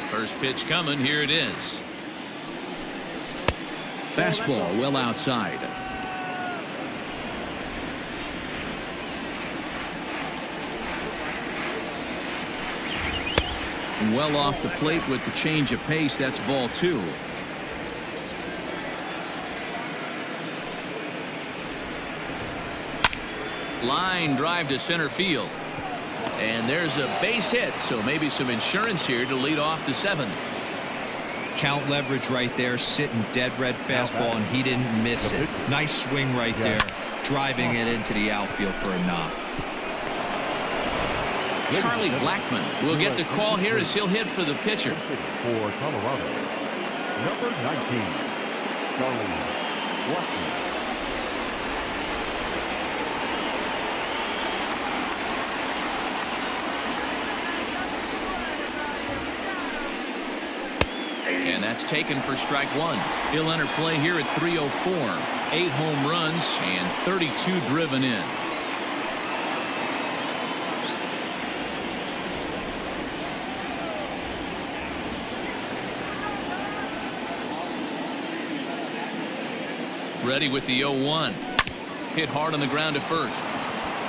First pitch coming. Here it is. Fastball well outside. Well off the plate with the change of pace. That's ball 2. Line drive to center field. And there's a base hit, so maybe some insurance here to lead off the 7th. Count leverage right there, sitting dead red fastball, and he didn't miss it. Nice swing right there, driving it into the outfield for a knock. Charlie Blackmon will get the call here as he'll hit for the pitcher. For Colorado, number 19, Charlie Blackmon. And that's taken for strike 1. He'll enter play here at 304. 8 home runs and 32 driven in. Ready with the 0-1. Hit hard on the ground to first.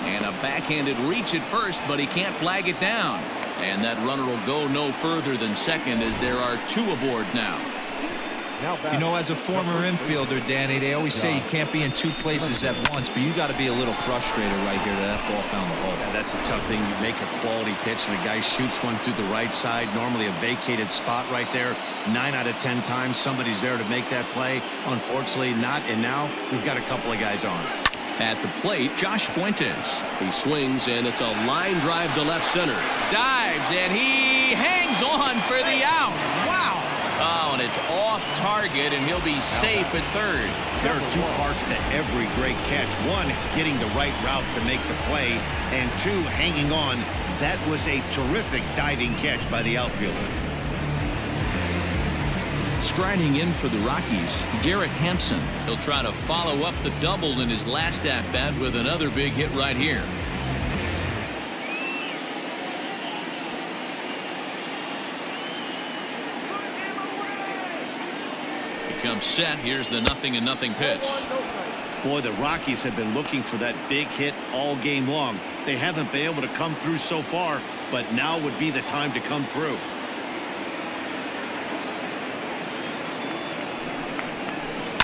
And a backhanded reach at first, but he can't flag it down. And that runner will go no further than second as there are 2 aboard now. You know, as a former infielder, Danny, they always say you can't be in 2 places at once, but you got to be a little frustrated right here that ball found the hole. Yeah, that's a tough thing. You make a quality pitch and a guy shoots one through the right side, normally a vacated spot right there. 9 out of 10 times somebody's there to make that play. Unfortunately not, and now we've got a couple of guys on. At the plate, Josh Fuentes. He swings, and it's a line drive to left center. Dives, and he hangs on for the out. Wow. Oh, and it's off target, and he'll be safe at third. There are 2 parts to every great catch. 1, getting the right route to make the play, and 2, hanging on. That was a terrific diving catch by the outfielder. Striding in for the Rockies, Garrett Hampson. He'll try to follow up the double in his last at-bat with another big hit right here. He comes set. Here's the 0-0 pitch. Boy, the Rockies have been looking for that big hit all game long. They haven't been able to come through so far, but now would be the time to come through.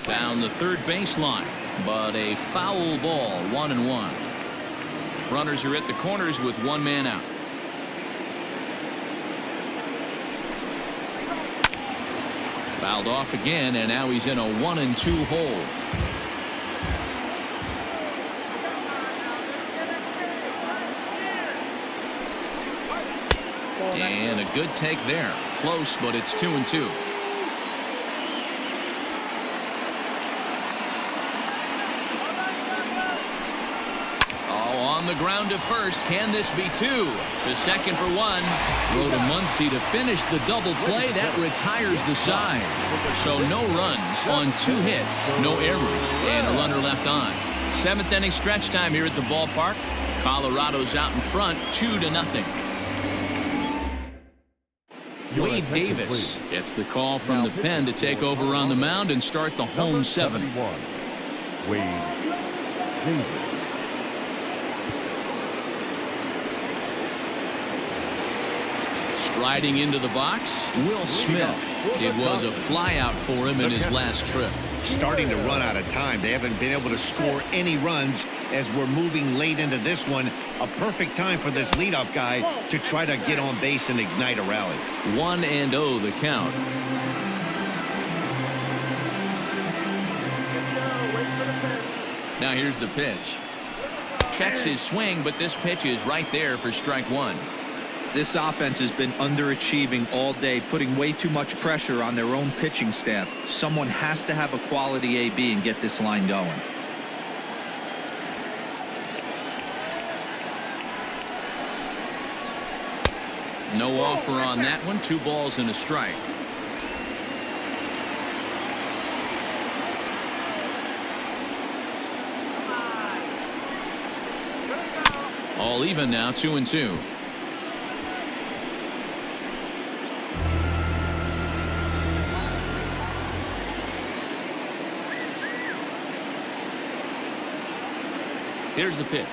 Down the third baseline, but a foul ball, 1-1. Runners are at the corners with 1 man out. Fouled off again, and now he's in a 1-2 hole. And a good take there. Close, but it's 2-2. On the ground to first. Can this be 2? To second for 1. Throw to Muncy to finish the double play. That retires the side. So no runs on 2 hits, no errors, and a runner left on. 7th inning stretch time here at the ballpark. Colorado's out in front, 2-0. Wade Davis gets the call from the pen to take over on the mound and start the home 7th. Wade Davis. Striding into the box, Will Smith. It was a flyout for him in his last trip. Starting to run out of time. They haven't been able to score any runs as we're moving late into this one. A perfect time for this leadoff guy to try to get on base and ignite a rally. 1-0 the count. Now here's the pitch. Checks his swing, but this pitch is right there for strike 1. This offense has been underachieving all day, putting way too much pressure on their own pitching staff. Someone has to have a quality AB and get this line going. No offer on that one. 2 balls and a strike. All even now, 2-2. Here's the pitch.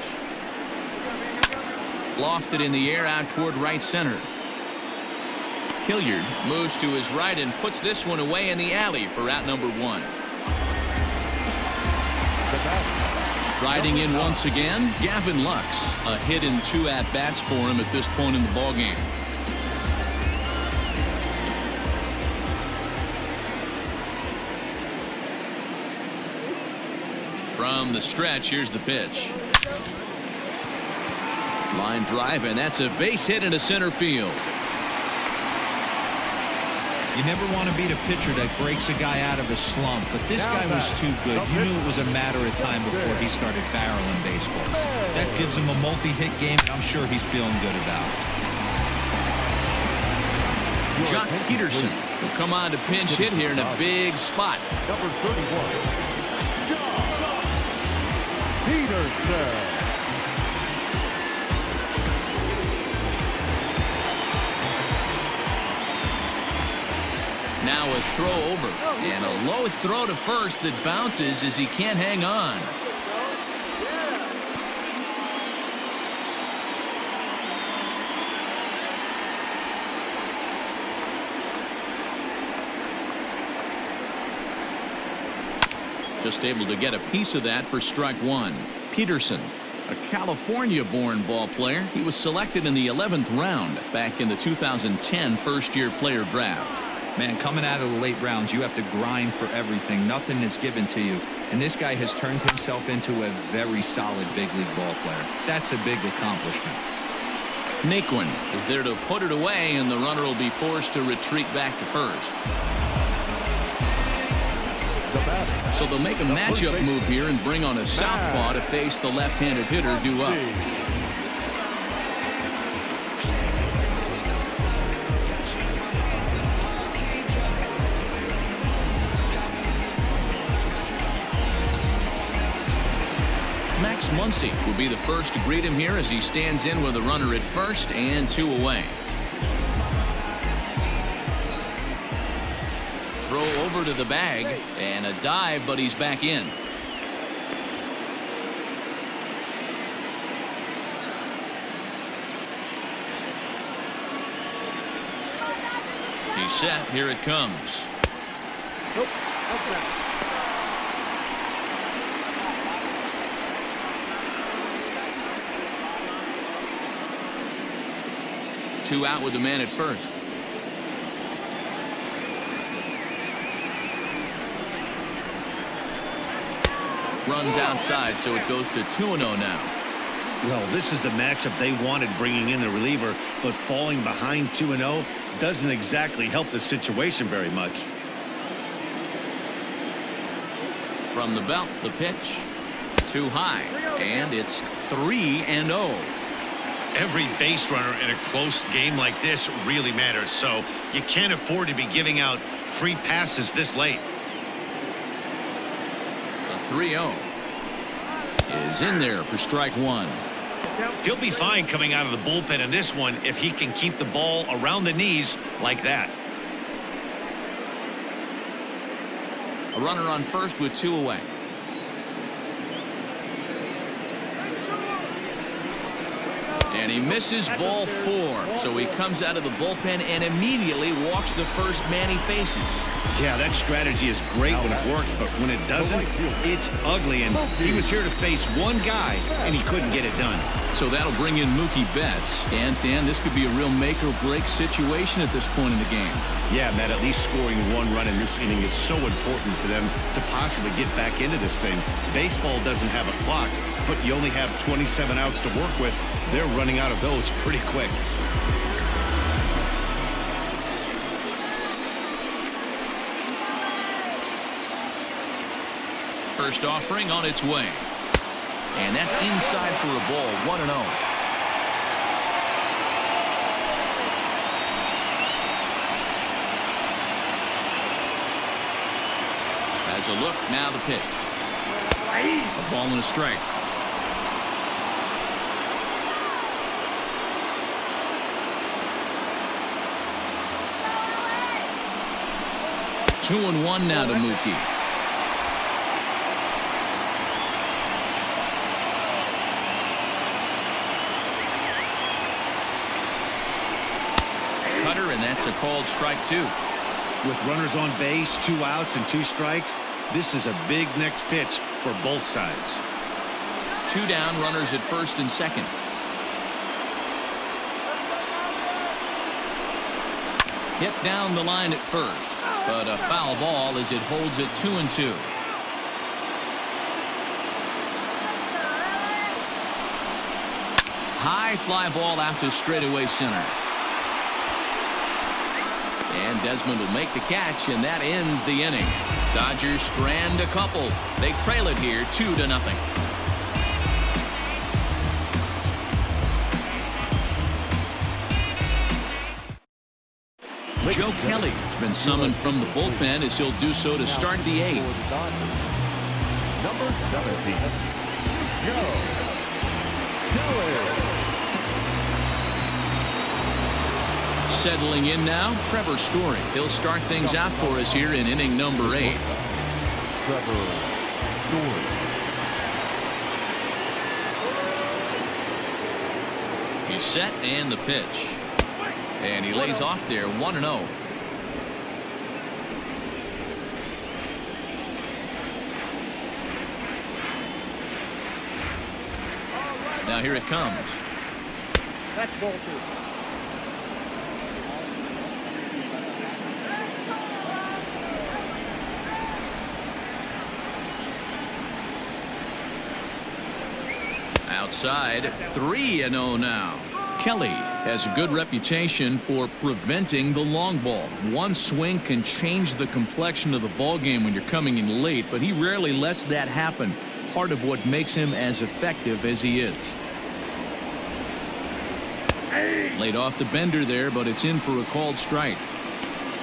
Lofted in the air out toward right center. Hilliard moves to his right and puts this one away in the alley for out number 1. Riding in once again, Gavin Lux. A hit in 2 at-bats for him at this point in the ballgame. From the stretch, here's the pitch. Line drive, and that's a base hit into center field. You never want to beat a pitcher that breaks a guy out of a slump, but this guy was too good. You knew it was a matter of time before he started barreling baseballs. That gives him a multi-hit game, and I'm sure he's feeling good about it. Jock Peterson will come on to pinch hit here in a big spot. Number 31. Peterson. Now a throw over and a low throw to first that bounces as he can't hang on. Just able to get a piece of that for strike 1. Peterson, a California-born ball player. He was selected in the 11th round back in the 2010 first-year player draft. Man, coming out of the late rounds, you have to grind for everything. Nothing is given to you. And this guy has turned himself into a very solid big league ball player. That's a big accomplishment. Naquin is there to put it away, and the runner will be forced to retreat back to first. So they'll make a matchup move here and bring on a southpaw to face the left-handed hitter due up. Max Muncy will be the first to greet him here as he stands in with a runner at first and 2 away. Throw over to the bag and a dive, but he's back in. He's set. Here it comes. Nope. Okay. 2 out with the man at first. Runs outside, so it goes to 2-0 now. Well, this is the matchup they wanted, bringing in the reliever, but falling behind 2-0 doesn't exactly help the situation very much. From the belt, the pitch. Too high, and it's 3-0. Every base runner in a close game like this really matters, so you can't afford to be giving out free passes this late. The 3-0 is in there for strike 1. He'll be fine coming out of the bullpen in this one if he can keep the ball around the knees like that. A runner on first with 2 away. And he misses ball 4, so he comes out of the bullpen and immediately walks the first man he faces. Yeah, that strategy is great when it works, but when it doesn't, it's ugly. And he was here to face one guy, and he couldn't get it done. So that'll bring in Mookie Betts. And, Dan, this could be a real make-or-break situation at this point in the game. Yeah, Matt, at least scoring 1 run in this inning is so important to them to possibly get back into this thing. Baseball doesn't have a clock, but you only have 27 outs to work with. They're running out of those pretty quick. First offering on its way. And that's inside for a ball, 1-0. Has a look, now the pitch. A ball and a strike. Two and 1 now to Mookie. Cutter, and that's That's a called strike 2. With runners on base, 2 outs and 2 strikes, this is a big next pitch for both sides. 2 down, runners at first and second. Hit down the line at first, but a foul ball as it holds it 2-2. High fly ball out to straightaway center. And Desmond will make the catch, and that ends the inning. Dodgers strand a couple. They trail it here 2-0. Joe Kelly has been summoned from the bullpen as he'll do so to start the 8th. Number 17, Joe Kelly. Settling in now, Trevor Story. He'll start things out for us here in inning number 8. Trevor Story. He's set and the pitch. And he lays off there 1-0. Now here it comes. That's ball 2. Outside, 3-0 now. Kelly has a good reputation for preventing the long ball. One swing can change the complexion of the ball game when you're coming in late, but he rarely lets that happen. Part of what makes him as effective as he is. Laid off the bender there, but it's in for a called strike.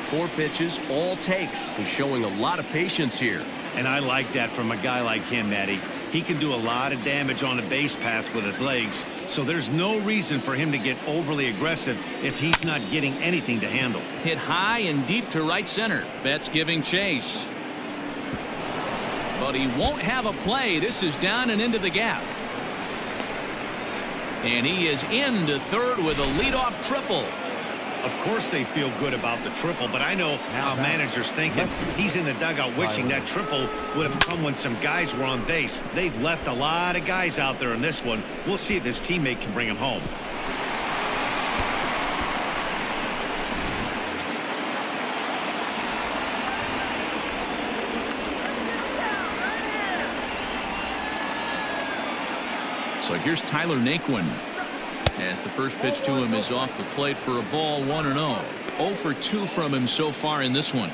4 pitches, all takes. He's showing a lot of patience here. And I like that from a guy like him, Matty. He can do a lot of damage on a base pass with his legs, so there's no reason for him to get overly aggressive if he's not getting anything to handle. Hit high and deep to right center. Betts giving chase. But he won't have a play. This is down and into the gap. And he is into third with a leadoff triple. Of course they feel good about the triple, but I know how managers thinking. He's in the dugout wishing that triple would have come when some guys were on base. They've left a lot of guys out there in this one. We'll see if his teammate can bring him home. So here's Tyler Naquin. As the first pitch to him is off the plate for a ball, 1-0. 0 for 2 from him so far in this one.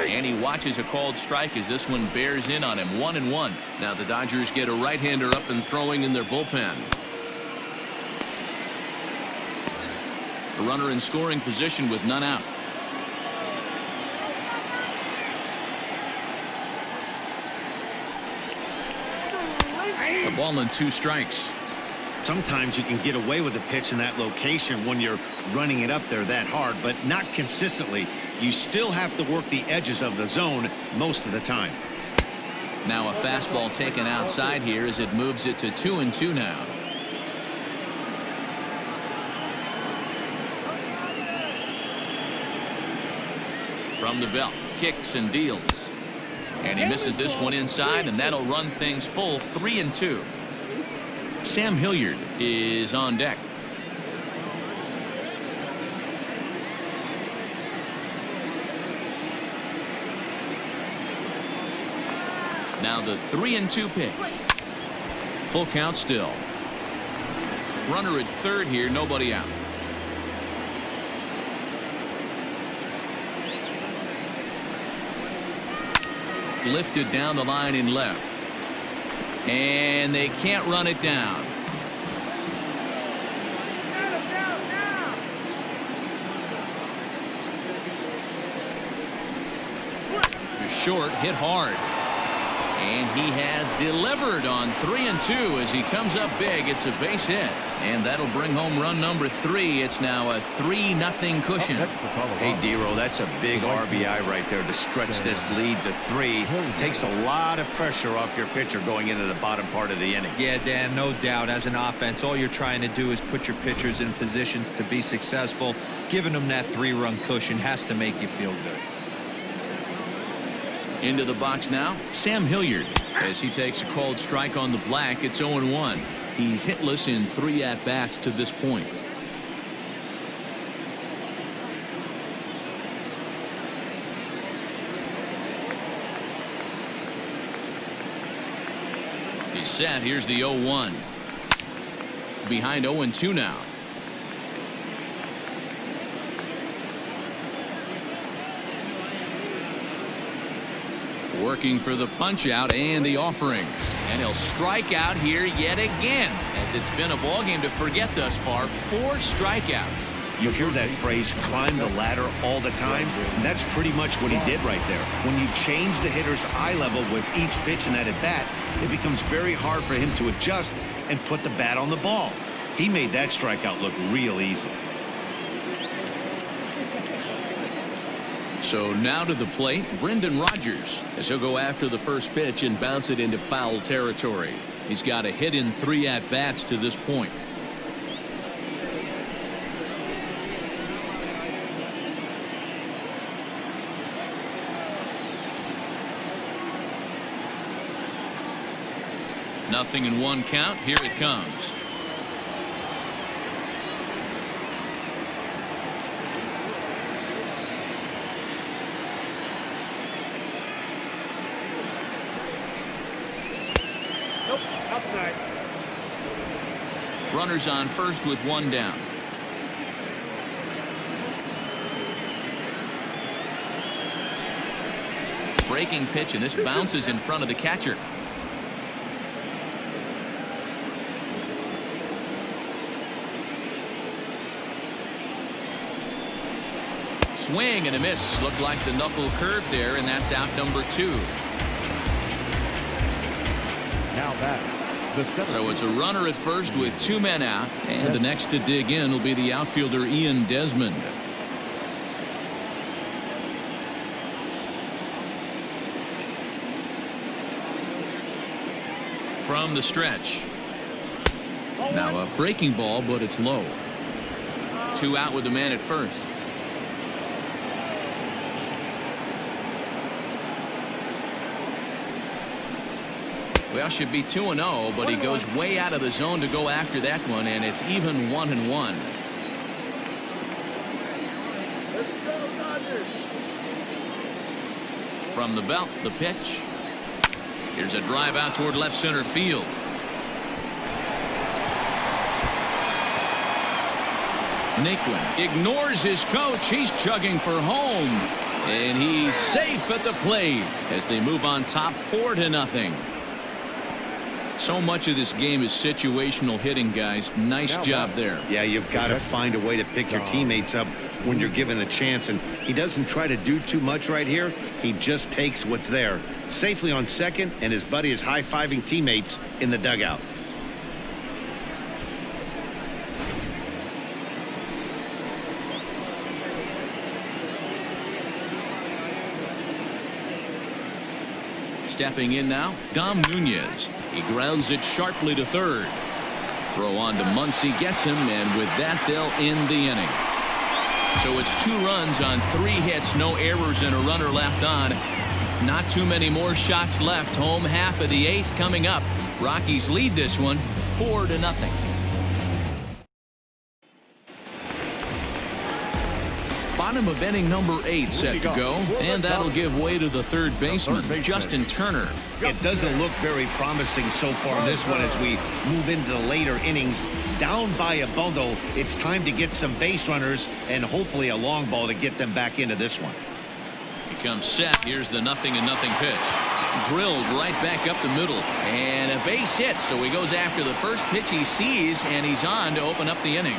And he watches a called strike as this one bears in on him. 1-1. Now the Dodgers get a right-hander up and throwing in their bullpen. A runner in scoring position with none out. A ball and 2 strikes. Sometimes you can get away with a pitch in that location when you're running it up there that hard, but not consistently. You still have to work the edges of the zone most of the time. Now a fastball taken outside here as it moves it to 2-2 now. From the belt, kicks and deals. And he misses this one inside, and that'll run things full 3-2. Sam Hilliard is on deck. Now the 3-2 pitch. Full count still. Runner at third here, nobody out. Lifted down the line in left. And they can't run it down. To short, hit hard. And he has delivered on 3 and 2 as he comes up big. It's a base hit. And that'll bring home run number 3. It's now a 3-0 cushion. Hey, Dero, that's a big RBI right there to stretch this lead to 3. Takes a lot of pressure off your pitcher going into the bottom part of the inning. Yeah, Dan, no doubt. As an offense, all you're trying to do is put your pitchers in positions to be successful. Giving them that 3-run cushion has to make you feel good. Into the box now, Sam Hilliard. As he takes a called strike on the black, it's 0-1. He's hitless in 3 at-bats to this point. He's set. Here's the 0-1. Behind 0-2 now. Working for the punch out and the offering. And he'll strike out here yet again, as it's been a ball game to forget thus far. 4 strikeouts. You hear that phrase, climb the ladder, all the time. And that's pretty much what he did right there. When you change the hitter's eye level with each pitch in that at bat, it becomes very hard for him to adjust and put the bat on the ball. He made that strikeout look real easy. So now to the plate, Brendan Rodgers, as he'll go after the first pitch and bounce it into foul territory. He's got a hit in 3 at-bats to this point. Nothing in 1 count. Here it comes. Outside. Runners on first with 1 down. Breaking pitch, and this bounces in front of the catcher. Swing and a miss. Looked like the knuckle curve there, and that's out number 2. Now back. So it's a runner at first with 2 men out, and the next to dig in will be the outfielder Ian Desmond. From the stretch. Now a breaking ball, but it's low. 2 out with the man at first. Well, should be 2-0, but he goes way out of the zone to go after that one, and it's even 1-1. From the belt, the pitch. Here's a drive out toward left center field. Naquin ignores his coach. He's chugging for home, and he's safe at the plate as they move on top 4-0. So much of this game is situational hitting, guys. Nice job there. Yeah, you've got to find a way to pick your teammates up when you're given the chance, and he doesn't try to do too much right here. He just takes what's there. Safely on second, and his buddy is high-fiving teammates in the dugout. Stepping in now, Dom Nunez. He grounds it sharply to third. Throw on to Muncy, gets him, and with that, they'll end the inning. So it's 2 runs on 3 hits, no errors, and a runner left on. Not too many more shots left. Home half of the 8th coming up. Rockies lead this one 4-0. Bottom of inning number 8 set to go, and that'll give way to the third baseman, Justin Turner. It doesn't look very promising so far in this one as we move into the later innings. Down by a bundle, it's time to get some base runners and hopefully a long ball to get them back into this one. He comes set. Here's the 0-0 pitch. Drilled right back up the middle, and a base hit. So he goes after the first pitch he sees, and he's on to open up the inning.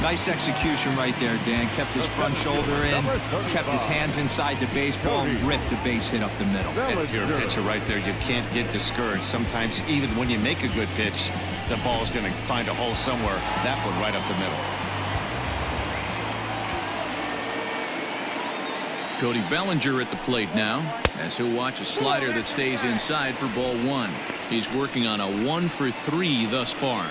Nice execution right there, Dan. Kept his front shoulder in, kept his hands inside the baseball, and ripped the base hit up the middle. And if you're a pitcher right there, you can't get discouraged. Sometimes even when you make a good pitch, the ball's going to find a hole somewhere. That one right up the middle. Cody Bellinger at the plate now, as he'll watch a slider that stays inside for ball one. He's working on a 1-for-3 thus far.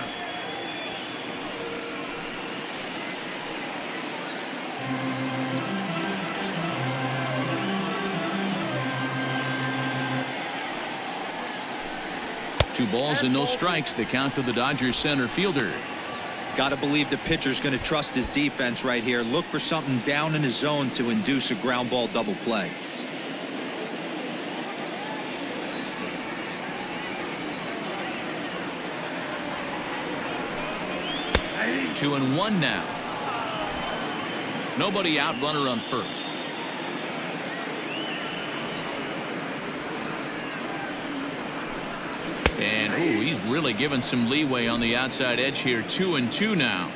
Two balls and no strikes. The count to the Dodgers center fielder. Got to believe the pitcher's going to trust his defense right here. Look for something down in his zone to induce a ground ball double play. Two and one now. Nobody out, runner on first. And ooh, he's really given some leeway on the outside edge here. 2-2 now.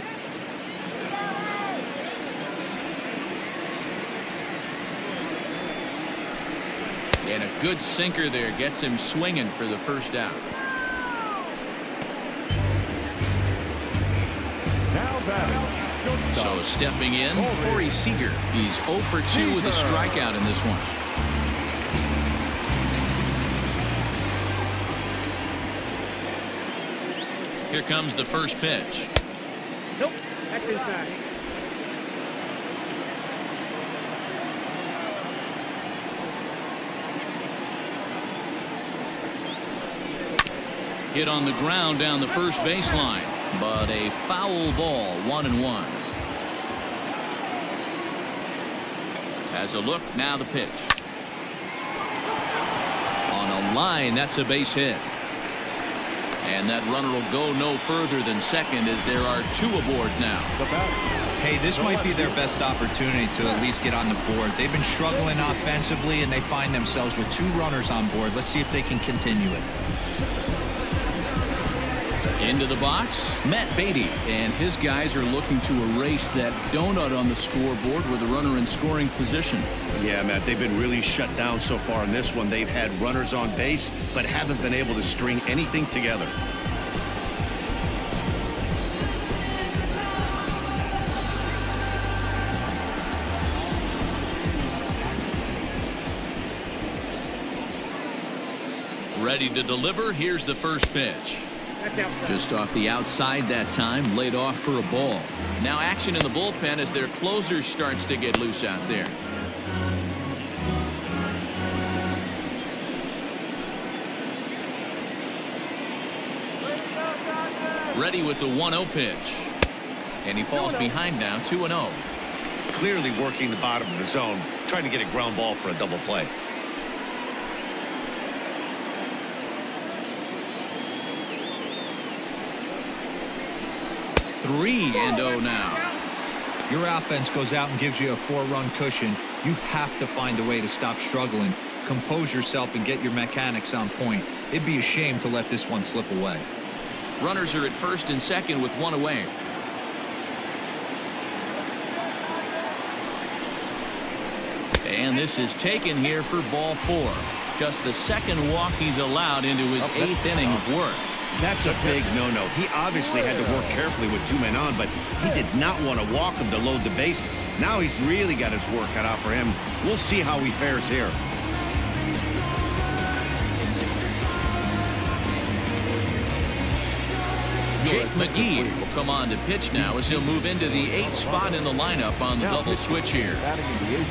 And a good sinker there gets him swinging for the first out. So stepping in, Corey Seager. He's 0 for 2 with a strikeout in this one. Here comes the first pitch. Nope, that's inside. Hit on the ground down the first baseline, but a foul ball. 1-1. Has a look, now the pitch. On a line, that's a base hit. And that runner will go no further than second as there are two aboard now. Hey, this might be their best opportunity to at least get on the board. They've been struggling offensively, and they find themselves with two runners on board. Let's see if they can continue it. Into the box, Matt Beatty, and his guys are looking to erase that donut on the scoreboard with a runner in scoring position. Yeah, Matt, they've been really shut down so far in this one. They've had runners on base, but haven't been able to string anything together. Ready to deliver. Here's the first pitch. Just off the outside that time, laid off for a ball. Now action in the bullpen as their closer starts to get loose out there. Ready with the 1-0 pitch. And he falls behind now, 2-0. Clearly working the bottom of the zone, trying to get a ground ball for a double play. Three and 0 now. Your offense goes out and gives you a 4-run cushion. You have to find a way to stop struggling, compose yourself, and get your mechanics on point. It'd be a shame to let this one slip away. Runners are at first and second with one away. And this is taken here for ball 4. Just the second walk he's allowed into his 8th inning of work. That's a big no-no. He obviously had to work carefully with two men on, but he did not want to walk him to load the bases. Now he's really got his work cut out for him. We'll see how he fares here. Jake McGee will come on to pitch now as he'll move into the 8th spot in the lineup on the double switch here.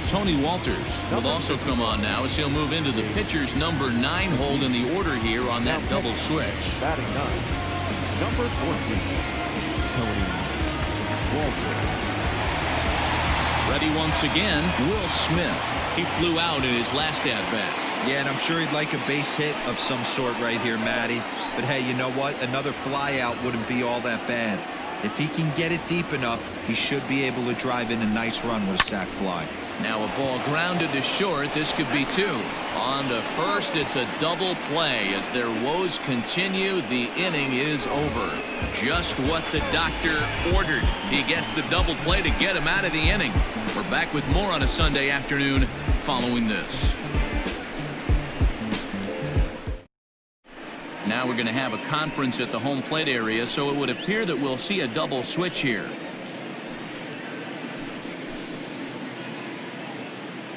Tony Walters will also come on now as he'll move into the pitcher's number 9 hold in the order here on that double switch. Batting 9, number 14, Tony Walters. Ready once again, Will Smith. He flew out in his last at-bat. Yeah, and I'm sure he'd like a base hit of some sort right here, Matty. But hey, you know what? Another fly out wouldn't be all that bad. If he can get it deep enough, he should be able to drive in a nice run with a sac fly. Now a ball grounded to short. This could be 2. On to first, it's a double play. As their woes continue, the inning is over. Just what the doctor ordered. He gets the double play to get him out of the inning. We're back with more on a Sunday afternoon following this. Now we're going to have a conference at the home plate area, so it would appear that we'll see a double switch here.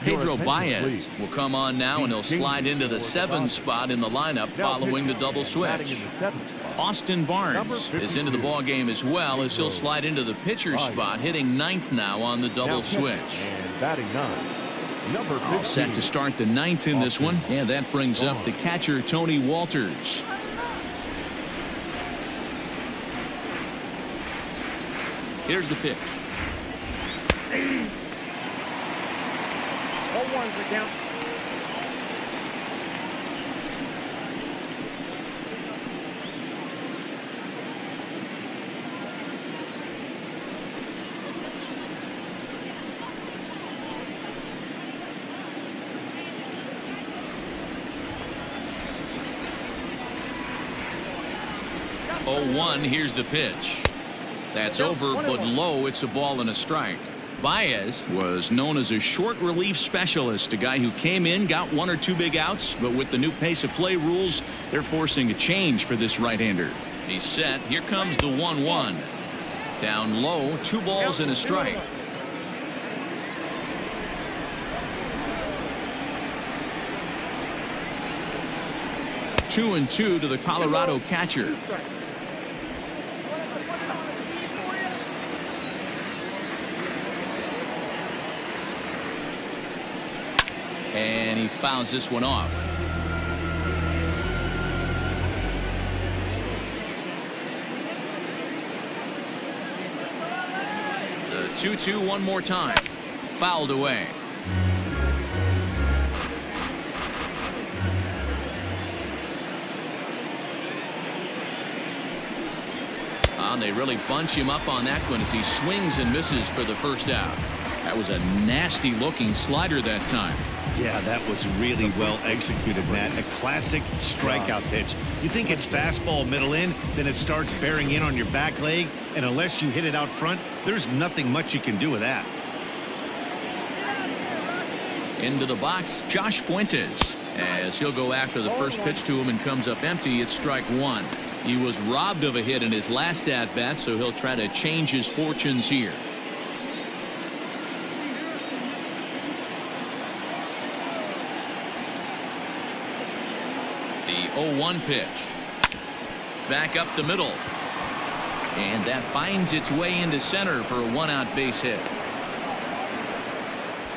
Pedro Baez will come on now, and he'll slide into the 7th spot in the lineup following the double switch. Austin Barnes is into the ball game as well, as he'll slide into the pitcher's spot, hitting 9th now on the double switch. All set to start the 9th in this one, and that brings up the catcher Tony Walters. Here's the pitch. 0-1's the count. Here's the pitch. That's over, but low. It's a ball and a strike. Baez was known as a short relief specialist, a guy who came in, got 1 or 2 big outs, but with the new pace of play rules, they're forcing a change for this right-hander. He's set. Here comes the 1-1. Down low, 2 balls and a strike. Two and 2 to the Colorado catcher. And he fouls this one off. The 2-2 one more time. Fouled away. And they really bunch him up on that one as he swings and misses for the first out. That was a nasty looking slider that time. Yeah, that was really well executed, Matt. A classic strikeout pitch. You think it's fastball middle in, then it starts bearing in on your back leg, and unless you hit it out front, there's nothing much you can do with that. Into the box, Josh Fuentes, as he'll go after the first pitch to him and comes up empty. It's strike 1. He was robbed of a hit in his last at bat, so he'll try to change his fortunes here. The 0-1 pitch. Back up the middle. And that finds its way into center for a 1-out base hit.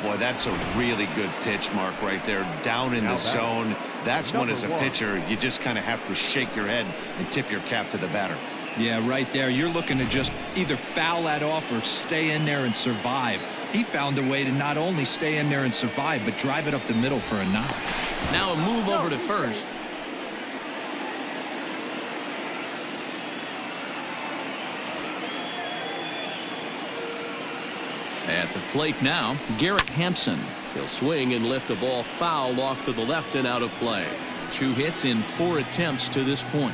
Boy, that's a really good pitch, Mark, right there. Down in the zone. That's when, as a pitcher, you just kind of have to shake your head and tip your cap to the batter. Yeah, right there. You're looking to just either foul that off or stay in there and survive. He found a way to not only stay in there and survive, but drive it up the middle for a knock. Now a move over to first. At the plate now, Garrett Hampson. He'll swing and lift a ball foul off to the left and out of play. 2 hits in 4 attempts to this point.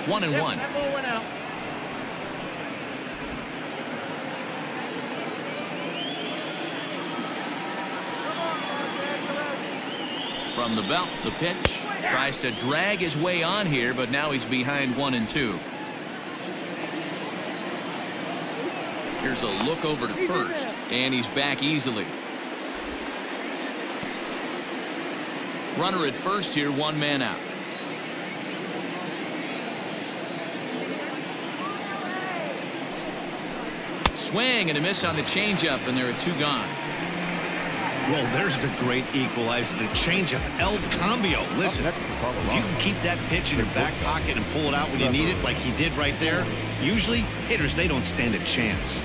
One and one. From the belt, the pitch. Tries to drag his way on here, but now he's behind 1 and 2. Here's a look over to first, and he's back easily. Runner at first here, 1 man out. Swing and a miss on the changeup, and there are 2 gone. Well, there's the great equalizer, the changeup, El Cambio. Listen, if you can keep that pitch in your back pocket and pull it out when you need it, like he did right there, usually hitters, they don't stand a chance.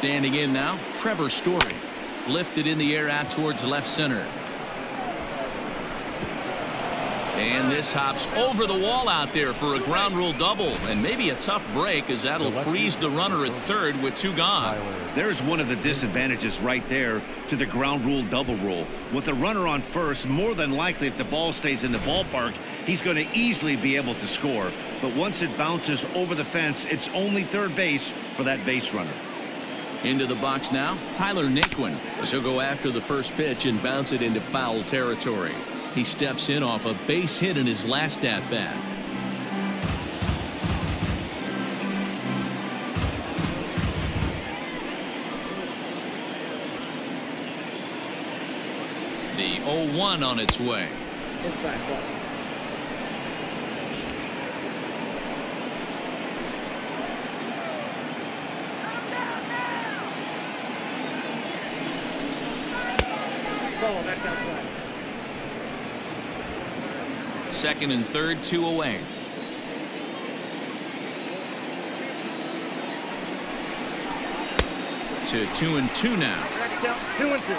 Standing in now, Trevor Story. Lifted in the air out towards left center. And this hops over the wall out there for a ground rule double, and maybe a tough break as that'll freeze the runner at third with 2 gone. There's one of the disadvantages right there to the ground rule double rule. With the runner on first, more than likely if the ball stays in the ballpark, he's going to easily be able to score. But once it bounces over the fence, it's only third base for that base runner. Into the box now, Tyler Naquin. He'll go after the first pitch and bounce it into foul territory. He steps in off a base hit in his last at-bat. The 0-1 on its way. Inside ball. Ball, that's outside. Second and third, 2 away. To 2-2 now. 2-2.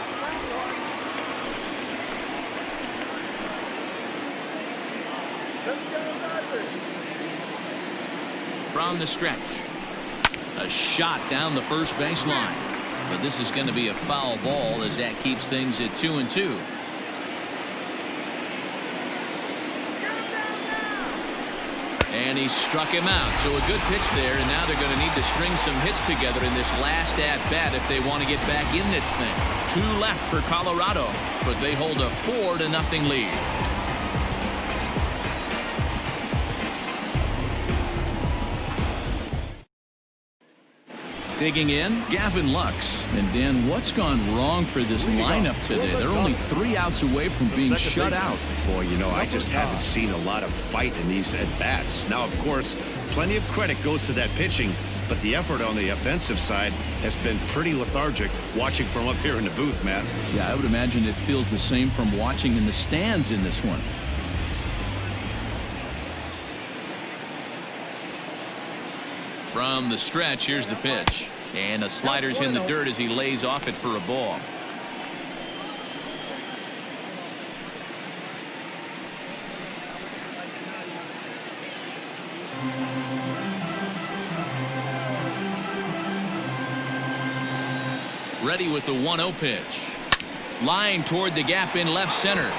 From the stretch. A shot down the first baseline. But this is going to be a foul ball as that keeps things at 2-2. And he struck him out. So a good pitch there, and now they're going to need to string some hits together in this last at-bat if they want to get back in this thing. 2 left for Colorado, but they hold a 4-0 lead. Digging in, Gavin Lux. And Dan, what's gone wrong for this lineup today? They're only 3 outs away from being shut out. Boy, you know, I just haven't seen a lot of fight in these at-bats. Now, of course, plenty of credit goes to that pitching, but the effort on the offensive side has been pretty lethargic watching from up here in the booth, Matt. Yeah, I would imagine it feels the same from watching in the stands in this one. From the stretch, here's the pitch. And a slider's in the dirt as he lays off it for a ball. Ready with the 1-0 pitch. Line toward the gap in left center.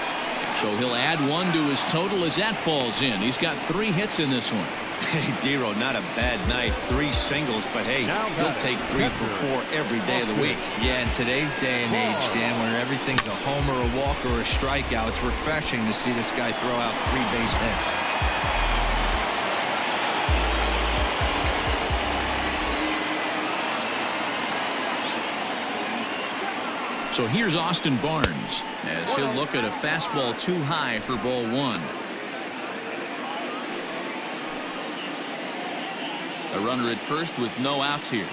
So he'll add 1 to his total as that falls in. He's got 3 hits in this one. Hey, Dero, not a bad night. 3 singles, but hey, he'll take 3 for 4 every day of the week. Yeah, in today's day and age, Dan, where everything's a homer, a walk, or a strikeout, it's refreshing to see this guy throw out 3 base hits. So here's Austin Barnes as he'll look at a fastball too high for ball 1. A runner at first with no outs here.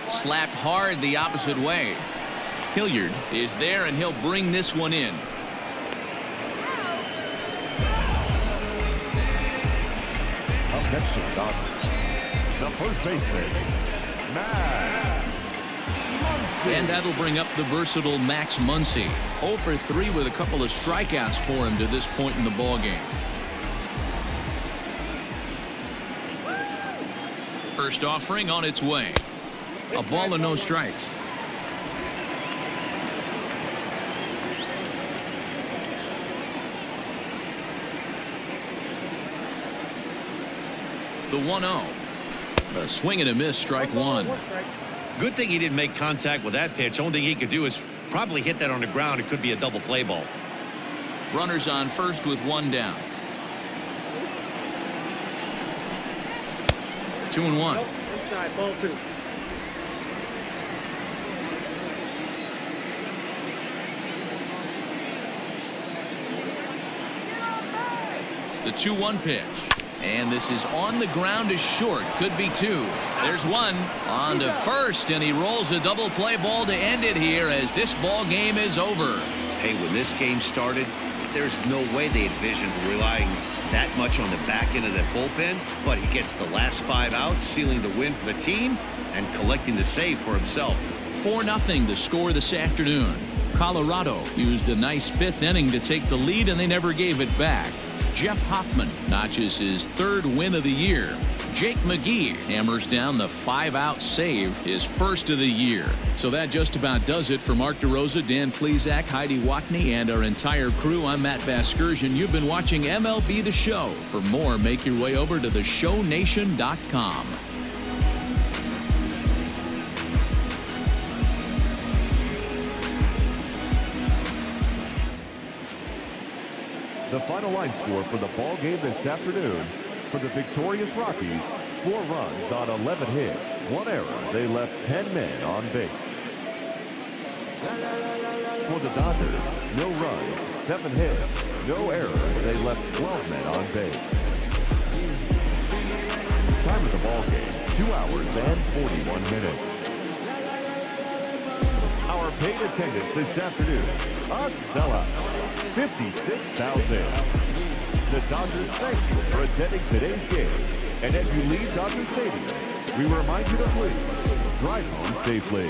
Slapped hard the opposite way. Hilliard is there, and he'll bring this one in. Up next to the first baseman, Max. And that'll bring up the versatile Max Muncy. 0 for 3 with a couple of strikeouts for him to this point in the ballgame. First offering on its way. A ball and no strikes. The 1-0. A swing and a miss, strike 1. Good thing he didn't make contact with that pitch. Only thing he could do is probably hit that on the ground. It could be a double play ball. Runners on first with 1 down. 2-1. Inside ball 2. The 2-1 pitch. And this is on the ground is short. Could be 2. There's 1 on to first, and he rolls a double play ball to end it here as this ball game is over. Hey, when this game started, there's no way they envisioned relying that much on the back end of that bullpen, but he gets the last 5 outs, sealing the win for the team and collecting the save for himself. 4-0 the score this afternoon. Colorado used a nice 5th inning to take the lead, and they never gave it back. Jeff Hoffman notches his 3rd win of the year. Jake McGee hammers down the 5-out save, his 1st of the year. So that just about does it for Mark DeRosa, Dan Plesac, Heidi Watney, and our entire crew. I'm Matt Vasgersian. You've been watching MLB The Show. For more, make your way over to theshownation.com. The final line score for the ball game this afternoon: for the victorious Rockies, 4 runs on 11 hits, 1 error. They left 10 men on base. For the Dodgers, no runs, 7 hits, no errors. They left 12 men on base. Time of the ball game, 2 hours and 41 minutes. Our paid attendance this afternoon, a sellout, 56,000. The Dodgers thank you for attending today's game. And as you leave Dodger Stadium, we remind you to please drive home safely.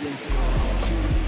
They score.